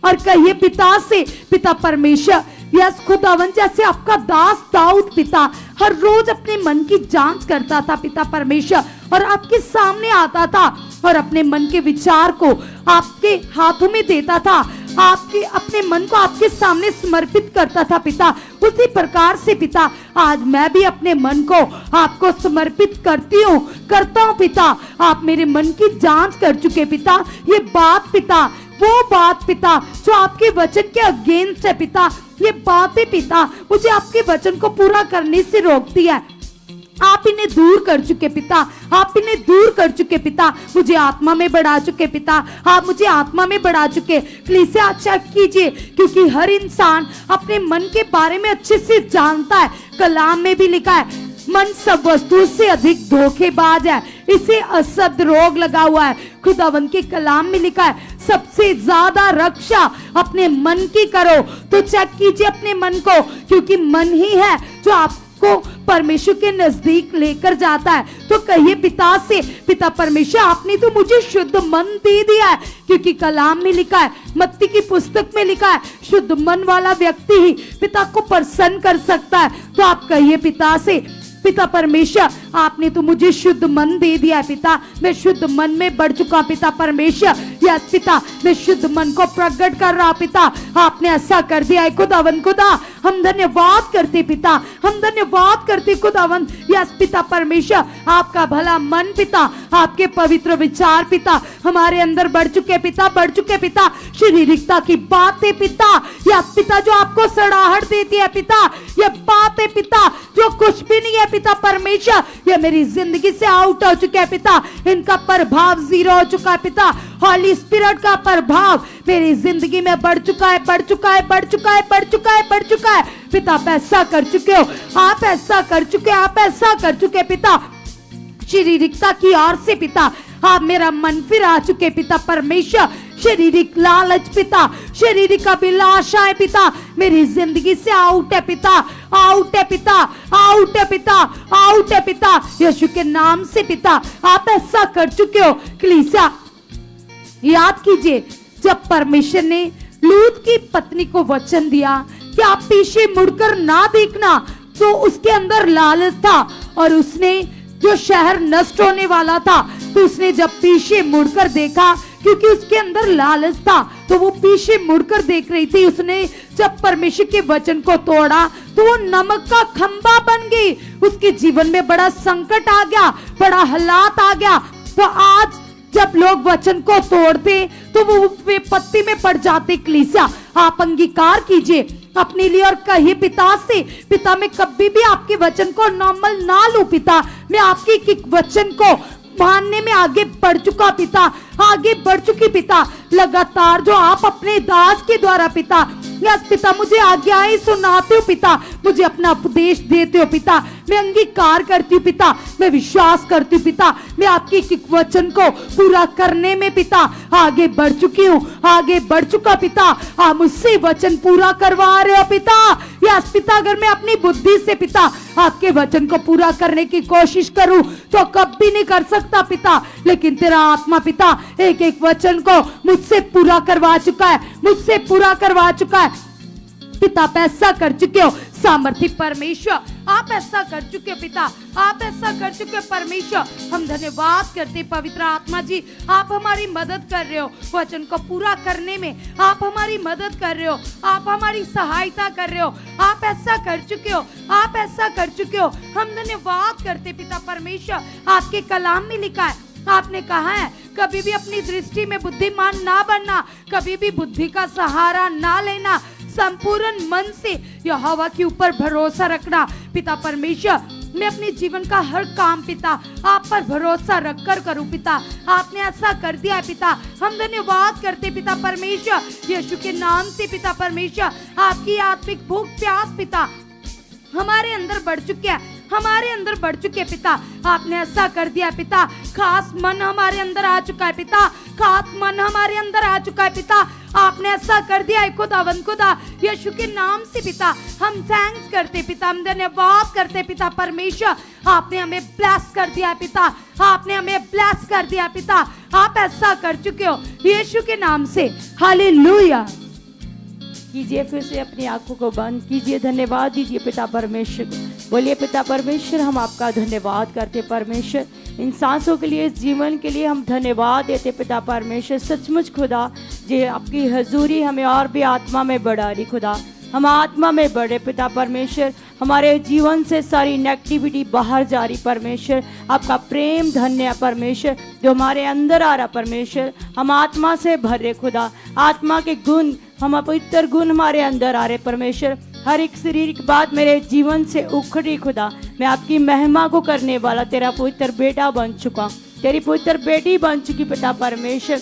और कहिए पिता से, पिता परमेश्वर यस खुदावन जैसे आपका दास दाऊद पिता हर रोज अपने मन की जांच करता था पिता परमेश्वर, और आपके सामने आता था और अपने मन के विचार को आपके हाथों में देता था, आपके अपने मन को आपके सामने समर्पित करता था पिता, उसी प्रकार से पिता आज मैं भी अपने मन को आपको समर्पित करता हूँ पिता, आप मेरे मन की जांच कर चुके पिता, ये बात पिता वो बात पिता जो आपके वचन के अगेंस्ट है पिता, ये बातें पिता मुझे आपके वचन को पूरा करने से रोकती है, आप इन्हें दूर कर चुके पिता, आप इन्हें दूर कर चुके पिता, मुझे आत्मा में बढ़ा चुके पिता, आप मुझे आत्मा में बढ़ा चुके। कलीसिया चेक कीजिए, क्योंकि हर इंसान अपने मन के बारे में अच्छे से जानता है, कलाम में भी लिखा है मन सब वस्तु से अधिक धोखेबाज है, इसे असद रोग लगा हुआ है। खुदावन के कलाम में लिखा है सबसे ज्यादा रक्षा अपने मन की करो, तो चेक कीजिए अपने मन को, क्योंकि मन ही है जो आपको परमेश्वर के नजदीक लेकर जाता है। तो कहिए पिता से, पिता परमेश्वर आपने तो मुझे शुद्ध मन दे दिया है, क्योंकि कलाम में लिखा है, मत्ती की पुस्तक में लिखा है शुद्ध मन वाला व्यक्ति ही पिता को प्रसन्न कर सकता है। तो आप कहिए पिता से, पिता परमेश्वर आपने तो मुझे शुद्ध मन दे दिया है पिता, मैं शुद्ध मन में बढ़ चुका पिता परमेश्वर, यस पिता मैं शुद्ध मन को प्रकट कर रहा पिता, आपने ऐसा कर दिया है खुदावन। खुदा हम धन्यवाद करते पिता, हम धन्यवाद करते खुदावन, यस पिता परमेश्वर आपका भला मन पिता, आपके पवित्र विचार पिता हमारे अंदर बढ़ चुके पिता, बढ़ चुके पिता, शारीरिकता की बातें पिता, यस पिता जो आपको सड़ाहट देती है पिता, ये बातें पिता जो कुछ भी नहीं है पिता परमेश्वर, ये मेरी जिंदगी से आउट हो चुके हैं पिता, इनका प्रभाव जीरो हो चुका है पिता। हॉली स्पिरिट का प्रभाव मेरी जिंदगी में बढ़ चुका है, बढ़ चुका है, बढ़ चुका है, बढ़ चुका है, बढ़ चुका है पिता। आप ऐसा कर चुके हो, आप ऐसा कर चुके, आप ऐसा कर चुके पिता। शारीरिकता की ओर से पिता आप मेरा मन फिरा चुके पिता परमेश्वर। शारीरिक लालच पिता, शारीरिक अभिलाषाएं पिता मेरी जिंदगी से आउट है पिता, आउट है पिता, आउट है पिता, आउट है पिता, यीशु के नाम से पिता आप ऐसा कर चुके हो। कलीसिया याद कीजिए, जब परमेश्वर ने लूत की पत्नी को वचन दिया कि आप पीछे मुड़कर ना देखना, तो उसके अंदर लालच था और उसने जो शहर नष्ट होने वाला था, तो उसने जब पीछे मुड़कर देखा, क्योंकि उसके अंदर लालच था, तो वो पीछे मुड़कर देख रही थी। उसने जब परमेश्वर के वचन को तोड़ा तो वो नमक का खंबा बन गई। उसके जीवन में बड़ा संकट आ गया, बड़ा हालात आ गया। तो आज जब लोग वचन को तोड़ते तो वो विपत्ति में पड़ जाते। कलीसिया आप अंगीकार कीजिए अपने लिए और कहिए पिता से, पिता मैं कभी भी आपके वचन को नॉर्मल ना लूं पिता, मैं आपके वचन को मानने में आगे बढ़ चुका पिता, आगे बढ़ चुकी पिता। लगातार जो आप अपने दास के द्वारा पिता, यस पिता मुझे आज्ञाएं सुनाते हो पिता, मुझे अपना उपदेश देते हो पिता, मैं अंगीकार करती हूँ पिता, मैं विश्वास करती हूँ पिता, मैं आपके एक वचन को पूरा करने में पिता आगे बढ़ चुकी हूँ, आगे बढ़ चुका पिता। आप मुझसे वचन पूरा करवा रहे हो पिता। यस पिता, अगर मैं अपनी बुद्धि से पिता आपके वचन को पूरा करने की कोशिश करूं तो कभी नहीं कर सकता पिता, लेकिन तेरा आत्मा पिता एक एक वचन को मुझसे पूरा करवा चुका है, मुझसे पूरा करवा चुका है पिता। आप ऐसा कर चुके हो सामर्थी परमेश्वर, आप ऐसा कर चुके हो पिता, आप ऐसा कर चुके हो परमेश्वर। हम धन्यवाद करते पवित्र आत्मा जी, आप हमारी मदद कर रहे हो वचन को पूरा करने में, आप हमारी मदद कर रहे हो, आप हमारी सहायता कर रहे हो, आप ऐसा कर चुके हो, आप ऐसा कर चुके हो। हम धन्यवाद करते पिता परमेश्वर। आपके कलाम में लिखा है, आपने कहा है कभी भी अपनी दृष्टि में बुद्धिमान ना बनना, कभी भी बुद्धि का सहारा ना लेना, संपूर्ण मन से यहोवा के ऊपर भरोसा रखना। पिता परमेश्वर मैं अपने जीवन का हर काम पिता आप पर भरोसा रखकर करूं पिता, आपने ऐसा कर दिया है पिता। हम धन्यवाद करते पिता परमेश्वर यीशु के नाम से पिता परमेश्वर। आपकी आत्मिक भूख प्यास पिता हमारे अंदर बढ़ चुकी है, हमारे अंदर बढ़ चुके पिता, आपने ऐसा कर दिया पिता। खास मन हमारे अंदर आ चुका है पिता, खास मन हमारे अंदर आ चुका है पिता, आपने ऐसा कर दिया है खुदा यीशु के नाम से पिता। हम थैंक्स करते पिता, हम धन्यवाद करते पिता परमेश्वर। आपने हमें ब्लेस कर दिया है पिता, आपने हमें ब्लेस कर दिया पिता, आप ऐसा कर चुके हो यीशु के नाम से। हालेलुया। कीजिए फिर से अपनी आंखों को बंद कीजिए, धन्यवाद दीजिए पिता परमेश्वर को। बोलिए पिता परमेश्वर हम आपका धन्यवाद करते परमेश्वर, इन सांसों के लिए, इस जीवन के लिए हम धन्यवाद देते पिता परमेश्वर। सचमुच खुदा जी आपकी हजूरी हमें और भी आत्मा में बढ़ा रही खुदा, हम आत्मा में बढ़े पिता परमेश्वर, हमारे जीवन से सारी नेगेटिविटी बाहर जा रही परमेश्वर। आपका प्रेम धन्य परमेश्वर जो हमारे अंदर आ रहा परमेश्वर, हम आत्मा से भरे खुदा, आत्मा के गुण, हम पवित्र गुण हमारे अंदर आ रहे परमेश्वर। हर एक शारीरिक बात मेरे जीवन से उखड़ी खुदा, मैं आपकी महिमा को करने वाला तेरा पवित्र बेटा बन चुका, तेरी पवित्र बेटी बन चुकी पिता परमेश्वर।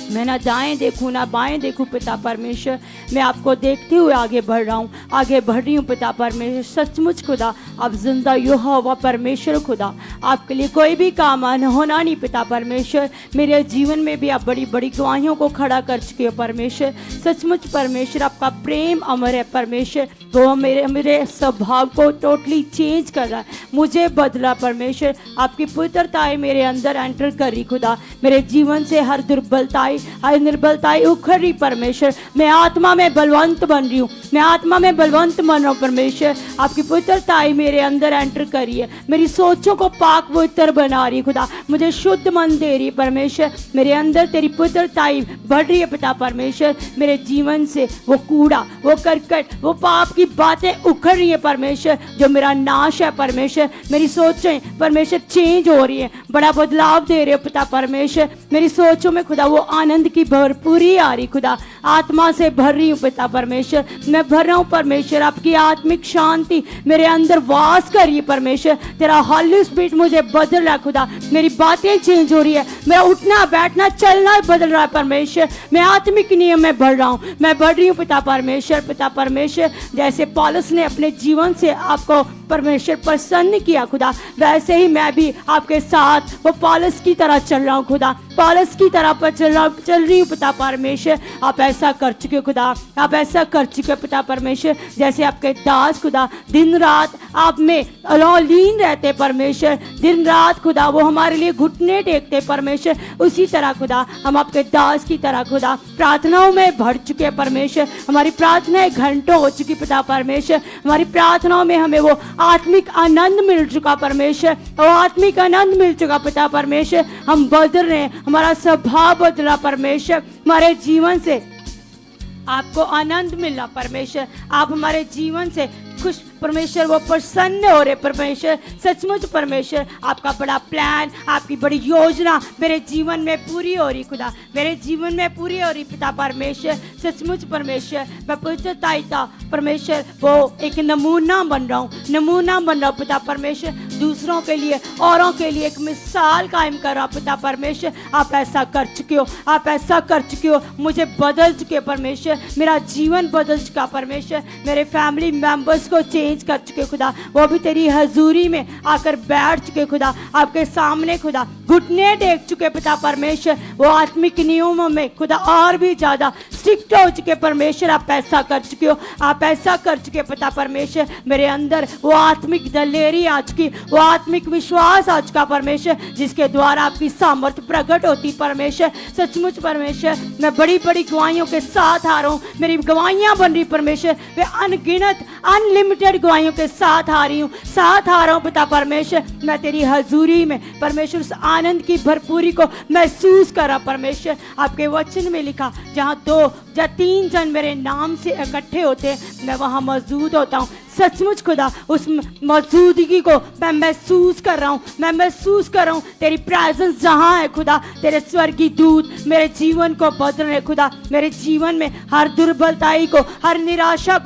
मैं ना दाएं देखूं ना बाएं देखूं पिता परमेश्वर, मैं आपको देखते हुए आगे बढ़ रहा हूँ, आगे बढ़ रही हूँ पिता परमेश्वर। सचमुच खुदा आप जिंदा यहोवा परमेश्वर खुदा, आपके लिए कोई भी काम होना नहीं पिता परमेश्वर। मेरे जीवन में भी आप बड़ी बड़ी गवाहियों को खड़ा कर चुके हो परमेश्वर। सचमुच परमेश्वर आपका प्रेम अमर है परमेश्वर, वो मेरे स्वभाव को टोटली चेंज कर रहा है, मुझे बदला परमेश्वर। आपकी पवित्रताएं मेरे अंदर एंटर कर रही खुदा, मेरे जीवन से हर दुर्बलताएं हर निर्बलताएं उखड़ रही परमेश्वर। मैं आत्मा में बलवंत बन रही हूँ, मैं आत्मा में बलवंत बन रहा हूँ परमेश्वर। आपकी पवित्रताएं मेरे अंदर एंटर कर रही है, मेरी सोचों को पाक पवित्र बना रही है खुदा, मुझे शुद्ध मन दे रही है परमेश्वर। मेरे अंदर तेरी पवित्रताएं बढ़ रही है पिता परमेश्वर। मेरे जीवन से वो कूड़ा, वो करकट, वो पाप की की बातें उखड़ रही है परमेश्वर, जो मेरा नाश है परमेश्वर, मेरी सोचें परमेश्वर चेंज हो रही है, बड़ा बदलाव दे रहे हो पिता परमेश्वर। मेरी सोचों में खुदा वो आनंद की भरपूरी आ रही, खुदा आत्मा से भर रही हूँ पिता परमेश्वर। मैं भर रहा हूँ परमेश्वर, आपकी आत्मिक शांति मेरे अंदर वास कर रही है परमेश्वर। तेरा हॉली स्पिरिट मुझे बदल रहा है खुदा, मेरी बातें चेंज हो रही है, मेरा उठना बैठना चलना बदल रहा है परमेश्वर। मैं आत्मिक नियम में बढ़ रहा हूँ, मैं बढ़ रही हूँ पिता परमेश्वर। पिता परमेश्वर, जैसे पौलुस ने अपने जीवन से आपको परमेश्वर प्रसन्न किया खुदा, वैसे ही मैं भी आपके साथ वो पौलुस की तरह चल रहा हूँ खुदा, पौलुस की तरह पर चल रही हूँ पिता परमेश्वर। आप ऐसा कर चुके हो खुदा, आप ऐसा कर चुके हो पिता परमेश्वर। जैसे आपके दास खुदा दिन रात आप में लीन रहते परमेश्वर, दिन रात खुदा वो हमारे लिए घुटने टेकते परमेश्वर, उसी तरह खुदा हम आपके दास की तरह खुदा प्रार्थनाओं में बढ़ चुके हैं परमेश्वर। हमारी प्रार्थनाएं घंटों हो चुकी पिता परमेश्वर, हमारी प्रार्थनाओं में हमें वो आत्मिक आनंद मिल चुका परमेश्वर, वो आत्मिक आनंद मिल चुका पिता परमेश्वर। हम बदल रहे हैं, हमारा स्वभाव बदला परमेश्वर, हमारे जीवन से आपको आनंद मिला परमेश्वर, आप हमारे जीवन से खुश परमेश्वर वो प्रसन्न हो रहे परमेश्वर। सचमुच परमेश्वर आपका बड़ा प्लान, आपकी बड़ी योजना मेरे जीवन में पूरी हो रही खुदा, मेरे जीवन में पूरी हो रही पिता परमेश्वर। सचमुच परमेश्वर मैं पवित्रता परमेश्वर वो एक नमूना बन रहा हूँ, नमूना बन रहा हूँ पिता परमेश्वर, दूसरों के लिए औरों के लिए एक मिसाल कायम कर रहा हूँ पिता परमेश्वर। आप ऐसा कर चुके हो, आप ऐसा कर चुके हो, मुझे बदल चुके परमेश्वर, मेरा जीवन बदल चुका परमेश्वर, मेरे फैमिली मेंबर्स को चेंज कर चुके खुदा, वो भी तेरी हजूरी में आकर बैठ चुके खुदा, आपके सामने खुदा घुटने टेक चुके पिता परमेश्वर। वो आत्मिक नियमों में खुदा और भी ज्यादा स्ट्रिक्ट हो चुके परमेश्वर। आप ऐसा कर चुके हो, आप ऐसा कर चुके पिता परमेश्वर। मेरे अंदर वो आत्मिक दलेरी आ चुकी, वो आत्मिक विश्वास आ चुका परमेश्वर, जिसके द्वारा आपकी सामर्थ्य प्रकट होती परमेश्वर। सचमुच परमेश्वर मैं बड़ी बड़ी गवाहियों के साथ आ रहा हूँ, मेरी गवाहियां बन रही परमेश्वर, वे अनगिनत अनलिमिटेड गवाहियों के साथ आ रही हूँ, साथ आ रहा हूँ पिता परमेश्वर। मैं तेरी हजूरी में परमेश्वर उस आनंद की भरपूरी को महसूस कर रहा परमेश्वर। आपके वचन में लिखा जहाँ 2 या 3 जन मेरे नाम से इकट्ठे होते हैं, मैं वहाँ मौजूद होता हूँ। सचमुच खुदा उस मौजूदगी को मैं महसूस कर रहा हूँ, मैं महसूस कर रहा हूँ। तेरी प्रेजेंस जहाँ है खुदा, तेरे स्वर्गीय दूत मेरे जीवन को बदल रहे खुदा, मेरे जीवन में हर दुर्बलताई को, हर निराशा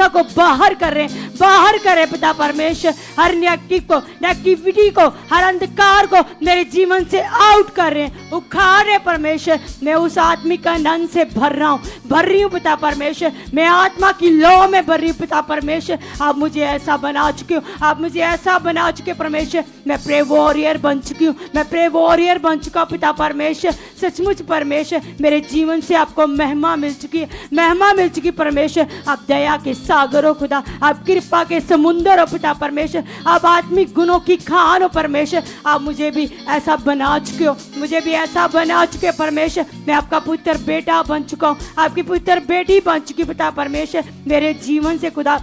को बाहर कर रहे, बाहर कर रहे पिता परमेश्वर। हर नेगेटिविटी को, हर अंधकार को मेरे जीवन से आउट कर रहे, उखाड़ रहे परमेश्वर। मैं उस आत्मिक आनंद से भर रही हूँ पिता परमेश्वर, मैं आत्मा की लौ में भर रही हूँ पिता परमेश्वर। आप मुझे ऐसा बना चुके हो, आप मुझे ऐसा बना चुके परमेश्वर। मैं प्रे वॉरियर बन चुकी हूँ, मैं प्रे वॉरियर बन चुका पिता परमेश्वर। सचमुच परमेश्वर मेरे जीवन से आपको महिमा मिल चुकी है, महिमा मिल चुकी परमेश्वर। आप दया के सागर हो खुदा, आप कृपा के समुंदर हो पिता परमेश्वर, आप आत्मिक गुणों की खान हो परमेश्वर। आप मुझे भी ऐसा बना चुके हो, मुझे भी ऐसा बना चुके परमेश्वर। मैं आपका पुत्र बेटा बन चुका हूँ, आपकी पुत्र बेटी बन चुकी पिता परमेश्वर। मेरे जीवन से खुदा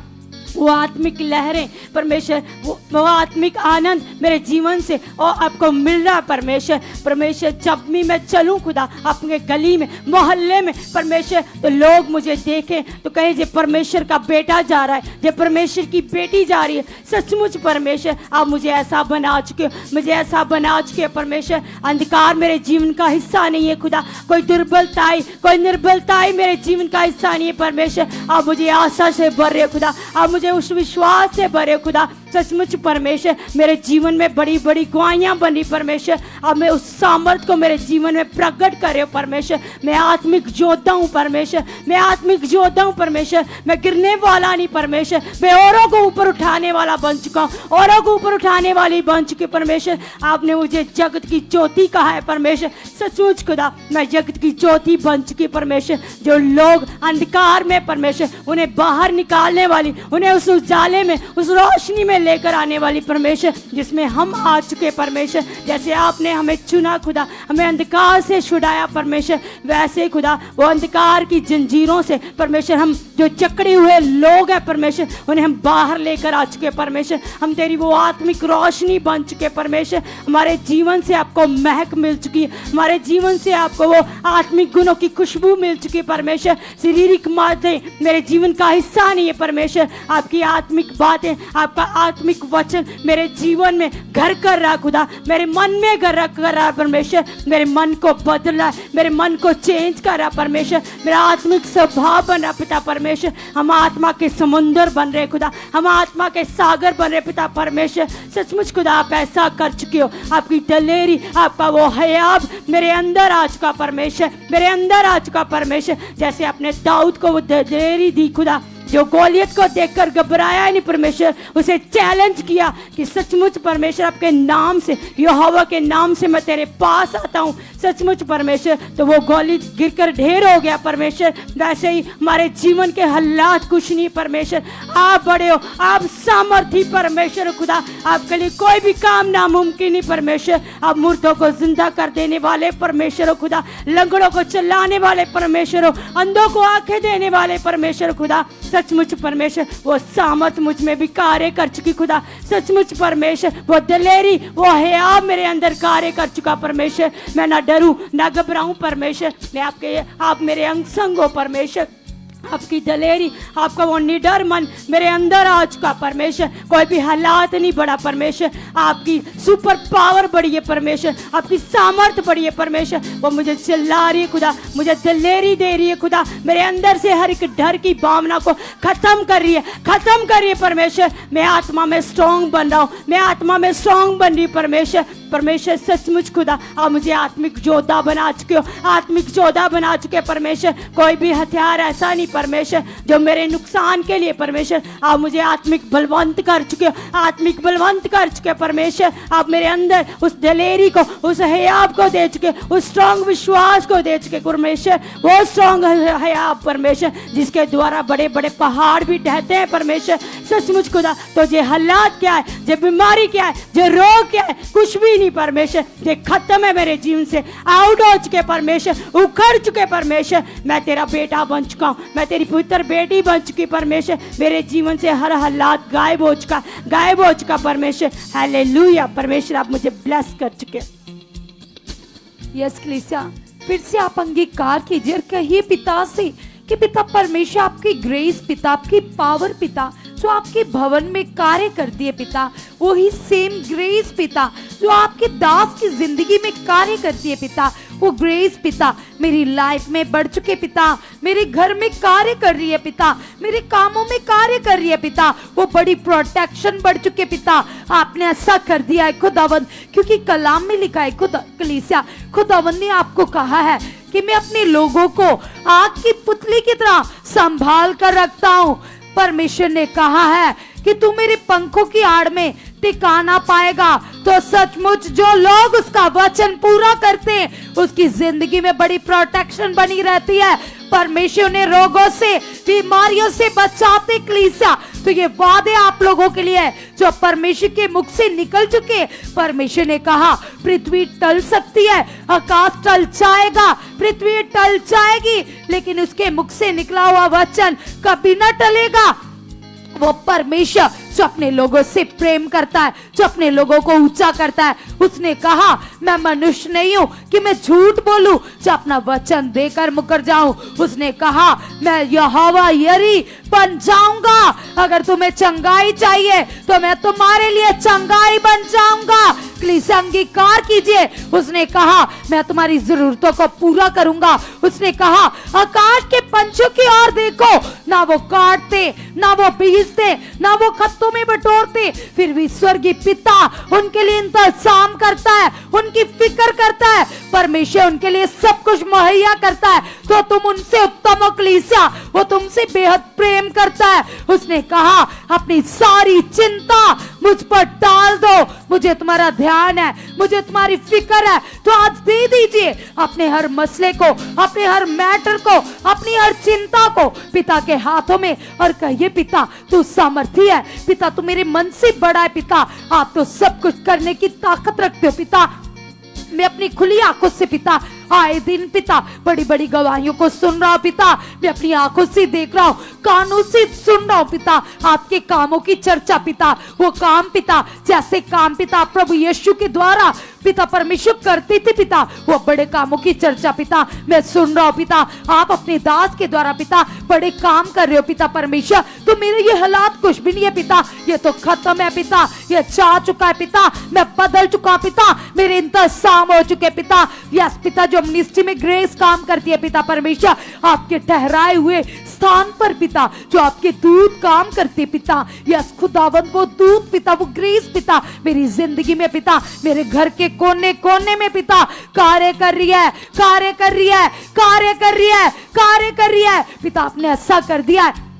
वो आत्मिक लहरें परमेश्वर, वो आत्मिक आनंद मेरे जीवन से और आपको मिल रहा है परमेश्वर। परमेश्वर जब भी मैं चलूं खुदा अपने गली में, मोहल्ले में परमेश्वर, तो लोग मुझे देखें तो कहें जे परमेश्वर का बेटा जा रहा है, जे परमेश्वर की बेटी जा रही है। सचमुच परमेश्वर आप मुझे ऐसा बना चुके हो, मुझे ऐसा बना चुके परमेश्वर। अंधकार मेरे जीवन का हिस्सा नहीं है खुदा, कोई दुर्बलताई, कोई निर्बलताई मेरे जीवन का हिस्सा नहीं है परमेश्वर। आप मुझे आशा से भर रहे खुदा, आप मुझे उस विश्वास से भरे खुदा। सचमुच परमेश्वर मेरे जीवन में बड़ी बड़ी गवाहियां बनी परमेश्वर। अब मैं उस सामर्थ को मेरे जीवन में प्रकट कर रहे हो परमेश्वर। मैं आत्मिक योद्धा हूँ परमेश्वर, मैं आत्मिक योद्धा हूँ परमेश्वर। मैं गिरने वाला नहीं परमेश्वर, मैं औरों को ऊपर उठाने वाला बन चुका हूँ, औरों को ऊपर उठाने वाली बन चुकी परमेश्वर। आपने मुझे जगत की ज्योति कहा है परमेश्वर। सचमुच खुदा मैं जगत की ज्योति बन चुकी परमेश्वर। जो लोग अंधकार में परमेश्वर, उन्हें बाहर निकालने वाली, उन्हें उस उजाले में, उस रोशनी में लेकर आने वाली परमेश्वर, जिसमें हम आ चुके परमेश्वर। जैसे आपने हमें चुना खुदा, हमें अंधकार से छुड़ाया परमेश्वर, वैसे खुदा वो अंधकार की जंजीरों से परमेश्वर हम जो जकड़े हुए लोग हैं परमेश्वर, उन्हें हम बाहर लेकर आ चुके परमेश्वर। हम तेरी वो आत्मिक रोशनी बन चुके परमेश्वर। हमारे जीवन से आपको महक मिल चुकी है, हमारे जीवन से आपको वो आत्मिक गुणों की खुशबू मिल चुकी है परमेश्वर। शारीरिक बातें मेरे जीवन का हिस्सा नहीं है परमेश्वर, आपकी आत्मिक बातें, आपका आत्मिक वचन मेरे जीवन में घर कर रहा खुदा, मेरे मन में घर कर रहा परमेश्वर। मेरे मन को बदला, मेरे मन को चेंज कर रहा परमेश्वर, मेरा आत्मिक स्वभाव बन रहा पिता परमेश्वर। हम आत्मा के समुंदर बन रहे खुदा, हम आत्मा के सागर बन रहे पिता परमेश्वर। सचमुच खुदा आप ऐसा कर चुके हो, आपकी दलेरी, आपका वो हयाब मेरे अंदर आ चुका परमेश्वर, मेरे अंदर आ चुका परमेश्वर। जैसे आपने दाऊद को वो दलेरी दी खुदा, जो गोलियत को देखकर घबराया नहीं परमेश्वर, उसे चैलेंज किया कि सचमुच परमेश्वर आपके नाम से, यहोवा के नाम से मैं तेरे पास आता हूँ सचमुच परमेश्वर, तो वो गोली गिरकर ढेर हो गया परमेश्वर। वैसे ही हमारे जीवन के हालात कुछ नहीं परमेश्वर, आप बड़े हो, आप सामर्थी परमेश्वर खुदा, आपके लिए कोई भी काम नामुमकिन नहीं परमेश्वर। आप मुर्दों को जिंदा कर देने वाले परमेश्वर हो खुदा, लंगड़ों को चलाने वाले परमेश्वर हो, अंधों को आंखें देने वाले परमेश्वर खुदा। सचमुच परमेश्वर वो सामर्थ मुझ में भी कार्य कर चुकी खुदा, सचमुच परमेश्वर वो दलेरी, वो हयाब मेरे अंदर कार्य कर चुका परमेश्वर। मैं ना डरूं ना घबराऊं परमेश्वर, मैं आप मेरे अंग संग हो परमेश्वर। आपकी दलेरी, आपका वो निडर मन मेरे अंदर आ चुका परमेश्वर। कोई भी हालात नहीं बढ़ा परमेश्वर, आपकी सुपर पावर बढ़ी है परमेश्वर, आपकी सामर्थ बढ़ी है परमेश्वर। वो मुझे चिल्ला रही है खुदा, मुझे दलेरी दे रही है खुदा, मेरे अंदर से हर एक डर की भावना को खत्म कर रही है, खत्म कर रही है परमेश्वर। मैं आत्मा में स्ट्रांग बन रहा हूँ, मैं आत्मा में स्ट्रांग बन रही परमेश्वर। परमेश्वर सचमुच खुदा आप मुझे आत्मिक योद्धा बना चुके हो, आत्मिक योद्धा बना चुके परमेश्वर। कोई भी हथियार ऐसा नहीं परमेश्वर जो मेरे नुकसान के लिए परमेश्वर, आप मुझे आत्मिक बलवंत कर चुके हो, आत्मिक बलवंत कर चुके परमेश्वर। आप मेरे अंदर उस दलेरी को, उस हयाब को दे चुके, उस स्ट्रांग विश्वास को दे चुके परमेश्वर। वो स्ट्रांग हयाब परमेश्वर जिसके द्वारा बड़े बड़े पहाड़ भी ढहते हैं परमेश्वर। सचमुच खुदा तो ये हालात क्या है, ये बीमारी क्या है, ये रोग क्या है, कुछ भी नहीं परमेश्वर, ये खत्म है मेरे जीवन से, आउट हो चुके परमेश्वर, उखड़ चुके परमेश्वर। मैं तेरा बेटा बन चुका हूँ, मैं तेरी पुत्र बेटी बन चुकी परमेश्वर। मेरे जीवन से हर हालात गायब हो चुका, गायब हो चुका परमेश्वर। हालेलुया परमेश्वर, आप मुझे ब्लेस कर चुके। यस कलीसिया, फिर से आप अंगीकार कीजिए और कहिए पिता से कि पिता परमेश्वर आपकी ग्रेस पिता, आपकी पावर पिता जो आपके भवन में कार्य करती है पिता, वही सेम ग्रेस पिता जो आपके दास की जिंदगी में कार्य करती है पिता, वो ग्रेस पिता मेरी लाइफ में बढ़ चुके पिता, मेरे घर में कार्य कर रही है पिता, मेरे कामों में कार्य कर रही है पिता, वो बड़ी प्रोटेक्शन बढ़ चुके पिता। आपने ऐसा कर दिया है खुदावंद, क्योंकि कलाम में लिखा है कलीसिया, खुदावंद ने आपको कहा है कि मैं अपने लोगों को आग की पुतली की तरह संभाल कर रखता हूँ। परमेश्वर ने कहा है कि तू मेरे पंखों की आड़ में टिका ना पाएगा। तो सचमुच जो लोग उसका वचन पूरा करते हैं उसकी जिंदगी में बड़ी प्रोटेक्शन बनी रहती है। परमेश्वर ने रोगों से, बीमारियों से बचाते कलीसिया, तो ये वादे आप लोगों के लिए है जो परमेश्वर के मुख से निकल चुके। परमेश्वर ने कहा पृथ्वी टल सकती है, आकाश टल जाएगा, पृथ्वी टल जाएगी, लेकिन उसके मुख से निकला हुआ वचन कभी न टलेगा। वो परमेश्वर जो अपने लोगों से प्रेम करता है, जो अपने लोगों को ऊंचा करता है, उसने कहा मैं मनुष्य नहीं हूं कि मैं झूठ बोलूं, जो अपना वचन देकर मुकर जाऊं। उसने कहा मैं यहोवा यरी बन जाऊंगा, अगर तुम्हें चंगाई चाहिए तो मैं तुम्हारे लिए चंगाई बन जाऊंगा। कलीसिया अंगीकार कीजिए, उसने कहा मैं तुम्हारी जरूरतों को पूरा करूंगा। उसने कहा आकाश के पंछियों की ओर देखो, ना वो काटते, ना वो बीजते, ना वो खत्तों में बटोरते, फिर भी स्वर्गीय पिता उनके लिए इंतजाम करता है, उनकी फिक्र करता है। परमेश्वर उनके लिए सब कुछ मुहैया करता है, तो तुम उनसे उत्तम हो कलीसिया, वो तुमसे बेहद प्रेम करता है। उसने कहा अपनी सारी चिंता मुझ पर डाल दो, मुझे तुम्हारा ध्यान है, मुझे तुम्हारी फिक्र है, तो आज दे दीजिए अपने हर मसले को, अपने हर मैटर को, अपनी हर चिंता को पिता के हाथों में और कहिए पिता तू सामर्थी है, पिता तू मेरे मन से बड़ा है, पिता आप तो सब कुछ करने की ताकत रखते हो। पिता मैं अपनी खुली आंखों से पिता आए दिन पिता बड़ी बड़ी गवाहियों को सुन रहा हूं पिता, मैं अपनी आंखों से देख रहा हूं, कानों से सुन रहा हूं पिता आपके कामों की चर्चा पिता, वो काम पिता जैसे काम पिता प्रभु यीशु के द्वारा पिता परमेश्वर करते थे पिता, वो बड़े कामों की चर्चा पिता मैं सुन रहा हूं पिता। आप अपने दास के द्वारा पिता बड़े काम कर रहे हो पिता परमेश्वर, तो मेरे ये हालात कुछ भी नहीं है पिता, ये तो खत्म है पिता, ये जा चुका है पिता, मैं बदल चुका पिता, मेरे इंतजाम हो चुके पिता। यस पिता जो मिनिस्ट्री में ग्रेस काम करती है पिता परमेश्वर, आपके ठहराए हुए स्थान पर पिता जो आपके दूत काम करते पिता, यस खुदावंद वो दूत पिता, वो ग्रेस पिता मेरी जिंदगी में पिता, मेरे घर के कोने कोने में पिता कार्य कर रही है, कार्य कर रही है, कार्य कर रही है, कार्य कर रही है पिता। आपने ऐसा कर दिया है,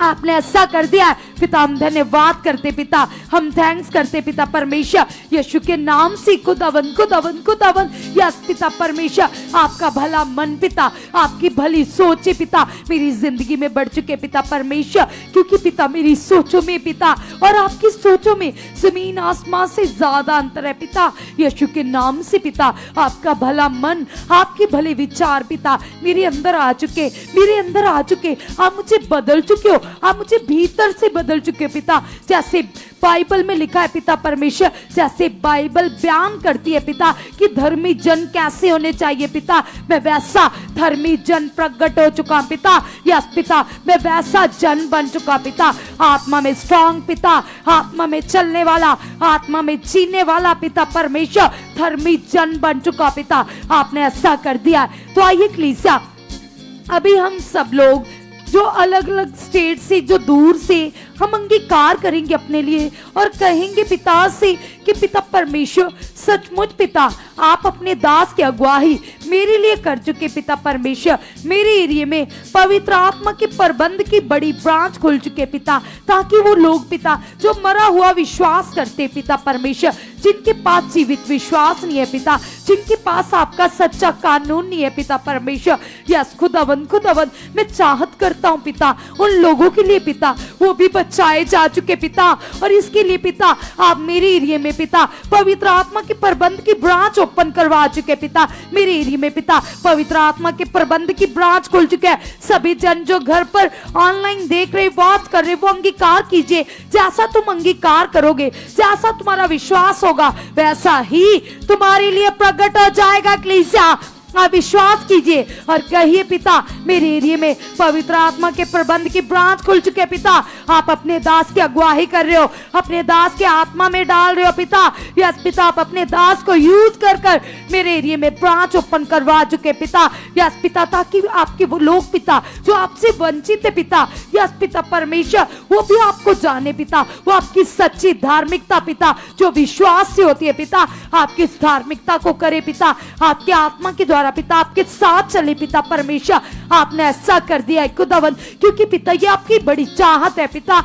आपने ऐसा कर दिया है पिता, हम धन्यवाद करते पिता, हम थैंक्स करते पिता परमेश्वर यीशु के नाम से। खुदावन खुदावन खुदावन यस पिता परमेश्वर आपका भला मन पिता, आपकी भली सोचे पिता मेरी जिंदगी में बढ़ चुके पिता परमेश्वर, क्योंकि पिता मेरी सोचों में पिता और आपकी सोचों में जमीन आसमान से ज्यादा अंतर है पिता यीशु के नाम से पिता। आपका भला मन, आपके भले विचार पिता मेरे अंदर आ चुके, मेरे अंदर आ चुके, आप मुझे बदल चुके हो, आप मुझे भीतर से बदल चुके हो पिता। जैसे बाइबल में लिखा है पिता परमेश्वर, जैसे बाइबल बयान करती है पिता कि धर्मी जन कैसे होने चाहिए पिता, मैं वैसा धर्मी जन प्रकट हो चुका पिता। यस पिता मैं वैसा जन बन चुका पिता, आत्मा में स्ट्रांग पिता, आत्मा में चलने वाला, आत्मा में जीने वाला पिता परमेश्वर धर्मी जन बन चुका पिता। आपने ऐसा कर दिया। तो आइए कलीसिया अभी हम सब लोग जो अलग अलग स्टेट से, जो दूर से, हम अंगीकार करेंगे अपने लिए और कहेंगे पिता से कि पिता परमेश्वर सचमुच पिता आप अपने दास की अगुवाई मेरे लिए कर चुके पिता परमेश्वर। मेरे एरिया में पवित्र आत्मा के प्रबंध की बड़ी ब्रांच खुल चुके पिता, ताकि वो लोग पिता जो मरा हुआ विश्वास करते पिता परमेश्वर, जिनके पास जीवित विश्वास नहीं है पिता, जिनके पास आपका सच्चा कानून नहीं है पिता परमेश्वर, यस खुदावन खुदावन मैं चाहत करता हूँ पिता उन लोगों के लिए पिता वो भी बचाए जा चुके पिता। और इसके लिए पिता आप मेरे एरिया में पिता पवित्र आत्मा के प्रबंध की ब्रांच ओपन करवा चुके पिता। मेरे एरिया में पिता पवित्र आत्मा के प्रबंध की ब्रांच खुल चुके हैं। सभी जन जो घर पर ऑनलाइन देख रहे, वॉच कर रहे, वो अंगीकार कीजिए। जैसा तुम अंगीकार करोगे, जैसा तुम्हारा विश्वास होगा, वैसा ही तुम्हारे लिए प्रकट हो जाएगा कलीसिया। आप विश्वास कीजिए और कहिए पिता मेरे एरिया में पवित्र आत्मा के प्रबंध की ब्रांच खुल चुके पिता। आप अपने दास की अगुवाई कर रहे हो, अपने दास के आत्मा में डाल रहे हो पिता। यस पिता आप अपने दास को यूज कर कर मेरे एरिया में ब्रांच ओपन करवा चुके पिता। यस पिता ताकि आपके वो लोग पिता जो आपसे वंचित है पिता, यस पिता परमेश्वर वो भी आपको जाने पिता, वो आपकी सच्ची धार्मिकता पिता जो विश्वास से होती है पिता, आपकी इस धार्मिकता को करे पिता, आपके आत्मा के द्वारा पिता आपके साथ चले पिता परमेश्वर। आपने ऐसा कर दिया है खुदावन, क्योंकि पिता ये आपकी बड़ी चाहत है पिता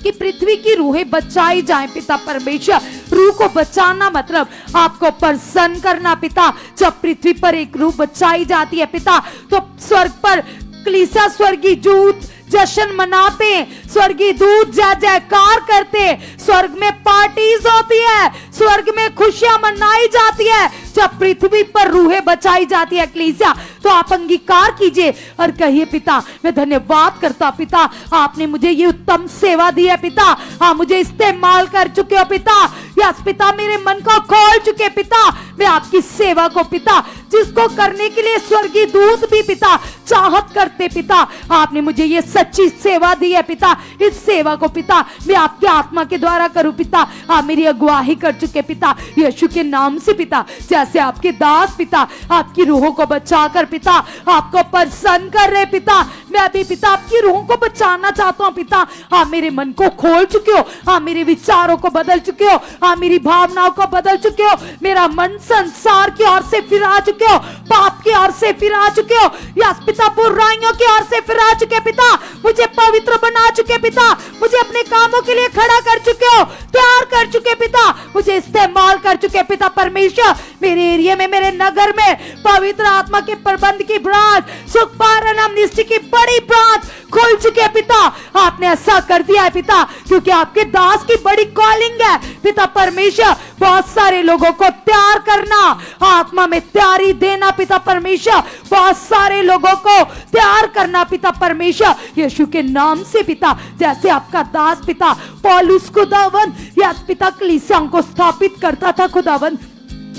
कि पृथ्वी की रूहें बचाई जाएं पिता परमेश्वर। रूह को बचाना मतलब आपको प्रसन्न करना पिता। जब पृथ्वी पर एक रूह बचाई जाती है पिता, तो स्वर्ग पर कलीसिया स्वर्गीय दूत जश्न मनाते हैं, स्वर्गीय दूत जय जयकार करते हैं, स्वर्ग में पार्टीज होती है, स्वर्ग में खुशियां मनाई जाती है जब पृथ्वी पर रूहें बचाई जाती है कलीसिया। तो आप अंगीकार कीजिए और कहिए पिता मैं धन्यवाद करता पिता, आपने मुझे ये उत्तम सेवा दी है पिता, आप मुझे इस्तेमाल कर चुके हो पिता। यस पिता मेरे मन को खोल चुके पिता, मैं आपकी सेवा को पिता जिसको करने के लिए स्वर्गीय दूत भी पिता चाहत करते पिता, आपने मुझे ये सच्ची सेवा दी है पिता। इस सेवा को पिता मैं आपके आत्मा के द्वारा करूं पिता, आप मेरी अगुवाई कर चुके पिता यीशु के नाम से पिता। जैसे आपके दास पिता आपकी रूहों को बचाकर पिता आपको प्रसन्न कर रहे पिता, मैं भी पिता आपकी रूह को बचाना चाहता हूँ पिता। हाँ, मेरे मन को खोल चुके हो, हाँ मेरे विचारों को बदल चुके हो, हाँ मेरी भावनाओं को बदल चुके हो, मेरा मन संसार की ओर से फिरा चुके हो, पाप की ओर से फिरा चुके हो, यस पिता बुराइयों की ओर से फिरा चुके पिता, मुझे पवित्र बना चुके पिता, मुझे अपने कामों के लिए खड़ा कर चुके हो, तैयार कर चुके पिता, मुझे इस्तेमाल कर चुके पिता परमेश्वर। मेरे एरिया में, मेरे नगर में पवित्र आत्मा के प्रबंध की ब्रांच, सुख पारण अमनिस्टी की बड़ी ब्रांच खुल चुके पिता। आपने ऐसा कर दिया है पिता क्योंकि आपके दास की बड़ी कॉलिंग है पिता परमेश्वर, बहुत सारे लोगों को तैयार करना, आत्मा में तैयारी देना पिता परमेश्वर, बहुत सारे लोगों को तैयार करना पिता परमेश्वर, यीशु के नाम से पिता। जैसे आपका दास पिता पौलुस खुदावन यस पिता कलीसियाओं को स्थापित करता था खुदावन,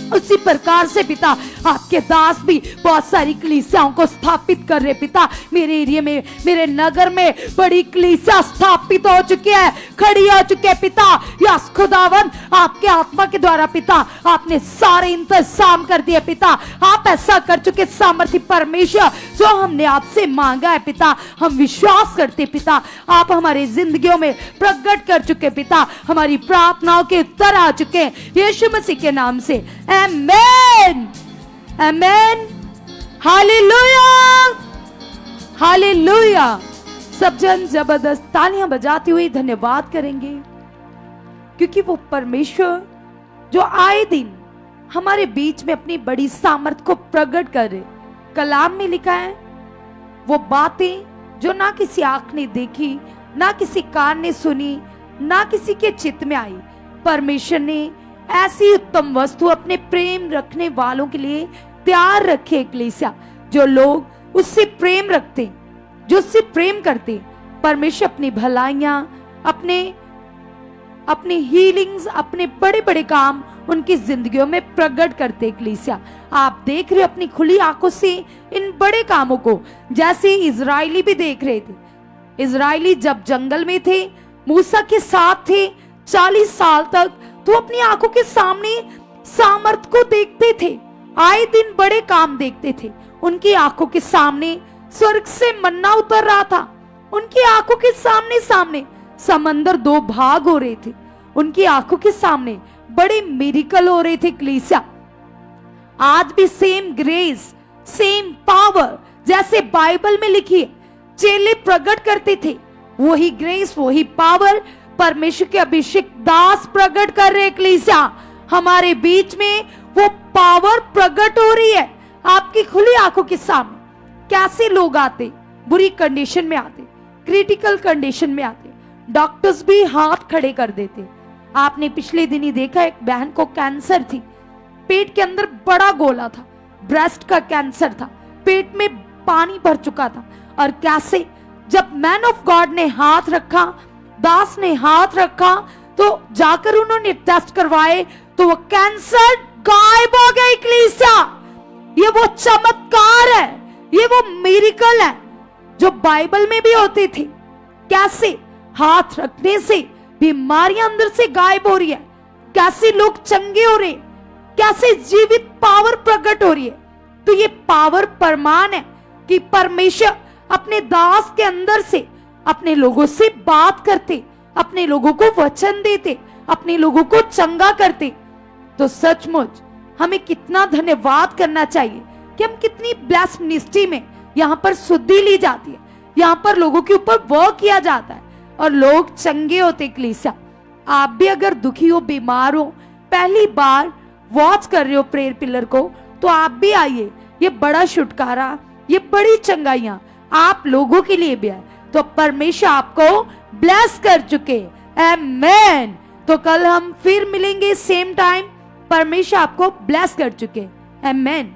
उसी प्रकार से पिता आपके दास भी बहुत सारी कलीसियाओं को स्थापित कर रहे पिता। मेरे एरिया में, मेरे नगर में बड़ी कलीसिया स्थापित हो चुकी है, खड़ी हो चुके हैं पिता। यस खुदावन, आपके आत्मा के द्वारा पिता आपने सारे इंतजाम कर दिए पिता। आप ऐसा कर चुके सामर्थ्य परमेश्वर, जो हमने आपसे मांगा है पिता। हम विश्वास करते पिता, आप हमारी जिंदगियों में प्रकट कर चुके पिता, हमारी प्रार्थनाओं के उत्तर आ चुके यीशु मसीह के नाम से। आमेन, आमेन, हालेलुया, हालेलुया। सब जन जबरदस्त तालियां बजाती हुई धन्यवाद करेंगे, क्योंकि वो परमेश्वर जो आए दिन हमारे बीच में अपनी बड़ी सामर्थ को प्रकट कर रहे। कलाम में लिखा है, वो बातें जो ना किसी आंख ने देखी, ना किसी कान ने सुनी, ना किसी के चित्त में आई, परमेश्वर ने ऐसी उत्तम वस्तु अपने प्रेम रखने वालों के लिए तैयार रखे। कलीसिया, जो लोग उससे प्रेम रखते, जो उससे प्रेम करते, परमेश्वर अपनी भलाइयां, अपने हीलिंग्स, अपने बड़े बड़े काम उनकी जिंदगियों में प्रकट करते। कलीसिया, आप देख रहे हो अपनी खुली आंखों से इन बड़े कामों को, जैसे इजरायली भी देख रहे थे। इजरायली जब जंगल में थे, मूसा के साथ थे 40 साल तक, तो अपनी आंखों के सामने सामर्थ को देखते थे, आए दिन बड़े काम देखते थे। उनकी आंखों के सामने स्वर्ग से मन्ना उतर रहा था, उनकी आंखों के सामने सामने समंदर 2 भाग हो रहे थे, उनकी आंखों के सामने बड़े मिरेकल हो रहे थे। कलीसिया, आज भी सेम ग्रेस, सेम पावर जैसे बाइबल में लिखी है, चेले प्रकट करते थे, वही ग्रेस, वही पावर परमेश्वर के अभिषेक दास प्रकट कर रहे। कलीसिया, हमारे बीच में वो पावर प्रकट हो रही है आपकी खुली आंखों के सामने। कैसे लोग आते, बुरी कंडीशन में आते, क्रिटिकल कंडीशन में आते, डॉक्टर्स भी हाथ खड़े कर देते। आपने पिछले दिन ही देखा, एक बहन को कैंसर थी, पेट के अंदर बड़ा गोला था, ब्रेस्ट का कैंसर था, पेट में पानी भर चुका था, और कैसे जब मैन ऑफ गॉड ने हाथ रखा, दास ने हाथ रखा, तो जाकर उन्होंने टेस्ट करवाए, तो वो कैंसर गायब हो गई। कलीसिया, ये वो चमत्कार है, ये वो मिरेकल है जो बाइबल में भी होते थे। कैसे हाथ रखने से बीमारियां अंदर से गायब हो रही है, कैसे लोग चंगे हो रहे, कैसे जीवित पावर प्रकट हो रही है। तो ये पावर प्रमाण है कि परमेश्वर अपने दास के अंदर से अपने लोगों से बात करते, अपने लोगों को वचन देते, अपने लोगों को चंगा करते। तो सचमुच हमें कितना धन्यवाद करना चाहिए कि हम कितनी ब्लेस मिनिस्ट्री में यहाँ पर शुद्धि ली जाती है, यहाँ पर लोगों के ऊपर वर्क किया जाता है और लोग चंगे होते। कलीसिया, आप भी अगर दुखी हो, बीमार हो, पहली बार वॉच कर रहे हो प्रेयर पिलर को, तो आप भी आइए। ये बड़ा छुटकारा, ये बड़ी चंगाइयां आप लोगों के लिए भी है। तो परमेश्वर आपको ब्लेस कर चुके। आमेन। तो कल हम फिर मिलेंगे सेम टाइम। परमेश्वर आपको ब्लेस कर चुके। आमेन।